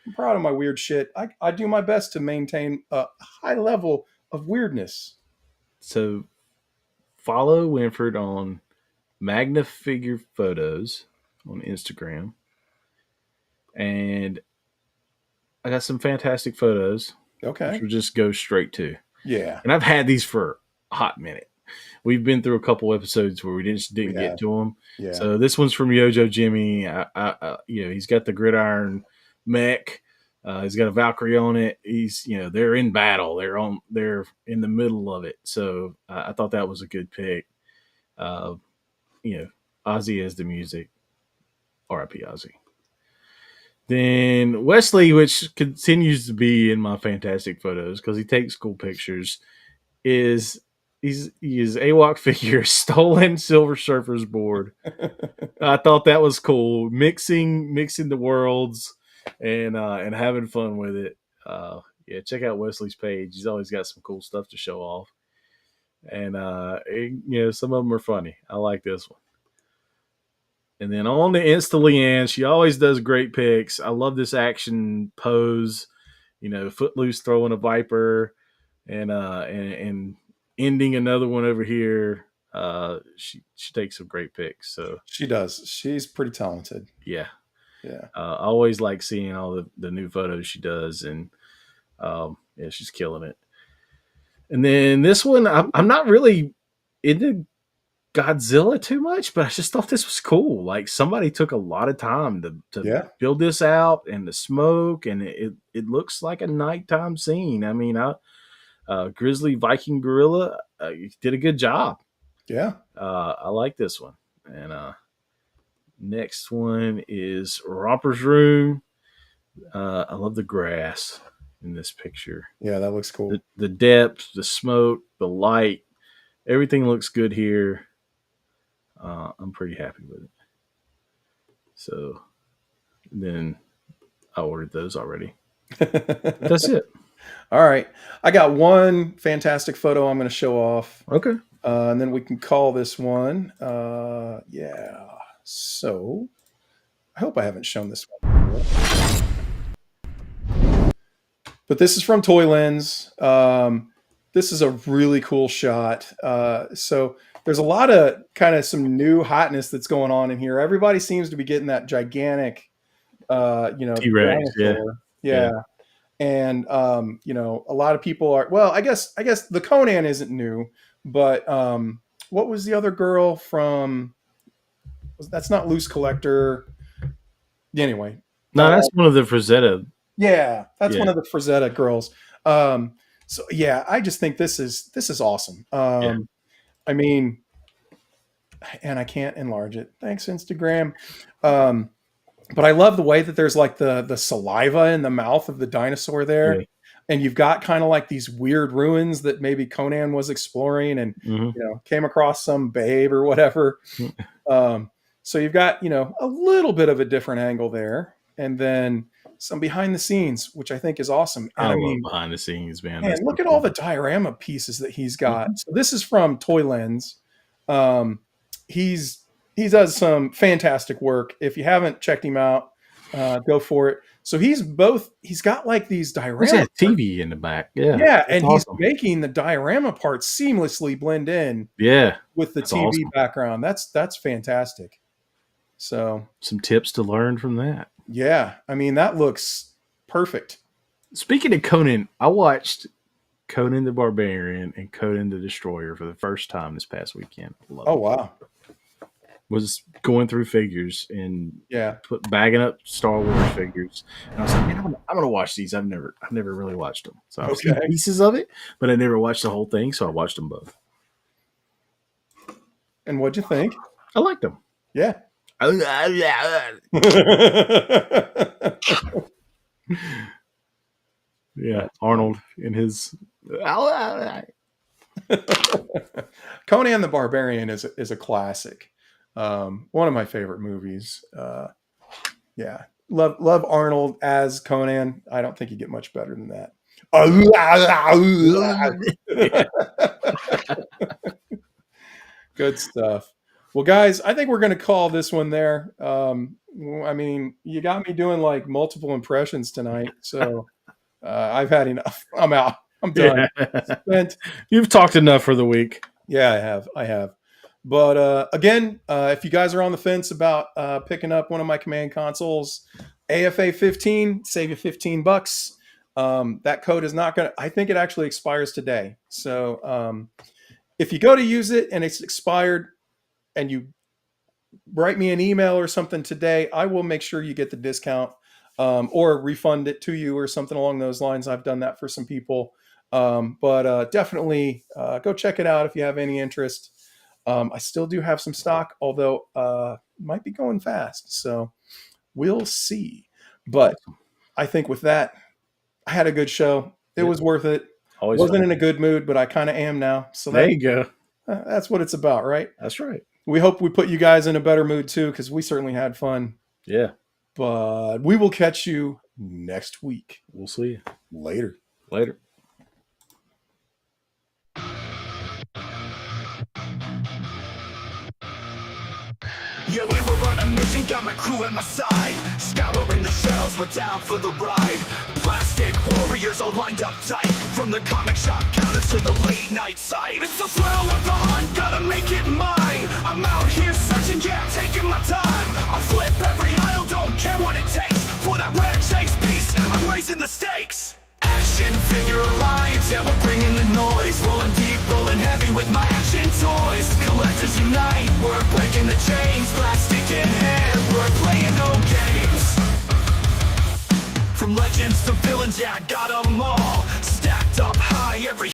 I'm proud of my weird shit. I do my best to maintain a high level of weirdness. So follow Winford on Magna Figure Photos on Instagram, and I got some fantastic photos, which Okay. we'll just go straight to. Yeah. And I've had these for hot minute. We've been through a couple episodes where we didn't Yeah. get to them. Yeah. So this one's from Yojo Jimmy. He's got the gridiron mech. He's got a Valkyrie on it. They're in battle. They're in the middle of it. So I thought that was a good pick. Uh, Ozzy as the music. R.I.P. Ozzy. Then Wesley, which continues to be in my fantastic photos because he takes cool pictures, is his AWOC figure, stolen Silver Surfer's board. I thought that was cool, mixing the worlds and having fun with it. Check out Wesley's page. He's always got some cool stuff to show off, and some of them are funny. I like this one. And then on to Insta Leanne. She always does great picks. I love this action pose. Footloose throwing a viper and ending another one over here. She takes some great picks. So She does. She's pretty talented. yeah. Yeah. I always like seeing all the new photos she does, and she's killing it. And then this one, I'm not really into Godzilla too much, but I just thought this was cool. Like somebody took a lot of time to build this out, and the smoke, and it looks like a nighttime scene. I mean, Grizzly Viking Gorilla did a good job. Yeah. I like this one. And next one is Romper's Room. I love the grass in this picture. Yeah, that looks cool. The depth, the smoke, the light, everything looks good here. I'm pretty happy with it. So then I ordered those already. That's it. All right. I got one fantastic photo I'm going to show off. Okay. And then we can call this one. So I hope I haven't shown this one before. But this is from Toy Lens. This is a really cool shot. So there's a lot of kind of some new hotness that's going on in here. Everybody seems to be getting that gigantic, T-Rex, yeah. And a lot of people are. Well, I guess the Conan isn't new, but what was the other girl from? That's not Loose Collector. Anyway, no, that's one of the Frazetta. Yeah, that's one of the Frazetta girls. So yeah, I just think this is awesome. I mean, and I can't enlarge it. Thanks, Instagram. But I love the way that there's like the saliva in the mouth of the dinosaur there. Yeah. And you've got kind of like these weird ruins that maybe Conan was exploring and came across some babe or whatever. So you've got, a little bit of a different angle there. And then some behind the scenes, which I think is awesome. And I love behind the scenes, man. And look at all the diorama pieces that he's got. So this is from Toy Lens. He does some fantastic work. If you haven't checked him out, go for it. So he's got like these diorama. There's a TV in the back. Yeah. Yeah. And awesome. He's making the diorama parts seamlessly blend in. Yeah. With the TV awesome. Background. That's fantastic. So some tips to learn from that. Yeah. I mean, that looks perfect. Speaking of Conan, I watched Conan the Barbarian and Conan the Destroyer for the first time this past weekend. Wow. Was going through figures and bagging up Star Wars figures, and I was like, man, I'm gonna watch these. I've never really watched them, so I've seen pieces of it, but I never watched the whole thing. So I watched them both. And what'd you think? I liked them. Yeah. Yeah, Arnold in his. Conan the Barbarian is a classic. One of my favorite movies. Love Arnold as Conan. I don't think you get much better than that. Good stuff. Well, guys, I think we're going to call this one there. I mean, you got me doing like multiple impressions tonight, so I've had enough. I'm out. I'm done. Yeah. You've talked enough for the week. Yeah, I have. But again, if you guys are on the fence about picking up one of my command consoles, AFA 15, save you $15. That code is not going to, I think it actually expires today. So if you go to use it and it's expired and you write me an email or something today, I will make sure you get the discount, or refund it to you or something along those lines. I've done that for some people. But definitely go check it out if you have any interest. I still do have some stock, although might be going fast. So we'll see. But I think with that, I had a good show. It was worth it. Always Wasn't fun. in a good mood, but I kind of am now. So There you go. that's what it's about, right? That's right. We hope we put you guys in a better mood too, because we certainly had fun. Yeah. But we will catch you next week. We'll see you Later. later. Yeah, we were on a mission, got my crew at my side. Scouring the shells, we're down for the ride. Plastic warriors all lined up tight. From the comic shop counters to the late night site. It's the thrill of the hunt, gotta make it mine. I'm out here searching, yeah, taking my time. I'll flip every aisle, don't care what it takes. For that rare chase piece, I'm raising the stakes. Action figure alliance, yeah, we're bringing the noise. Rolling deep, rolling heavy with my action toys. Collectors unite, we're breaking the chains. Plastic in hand, we're playing no games. From legends to villains, yeah, I got 'em all.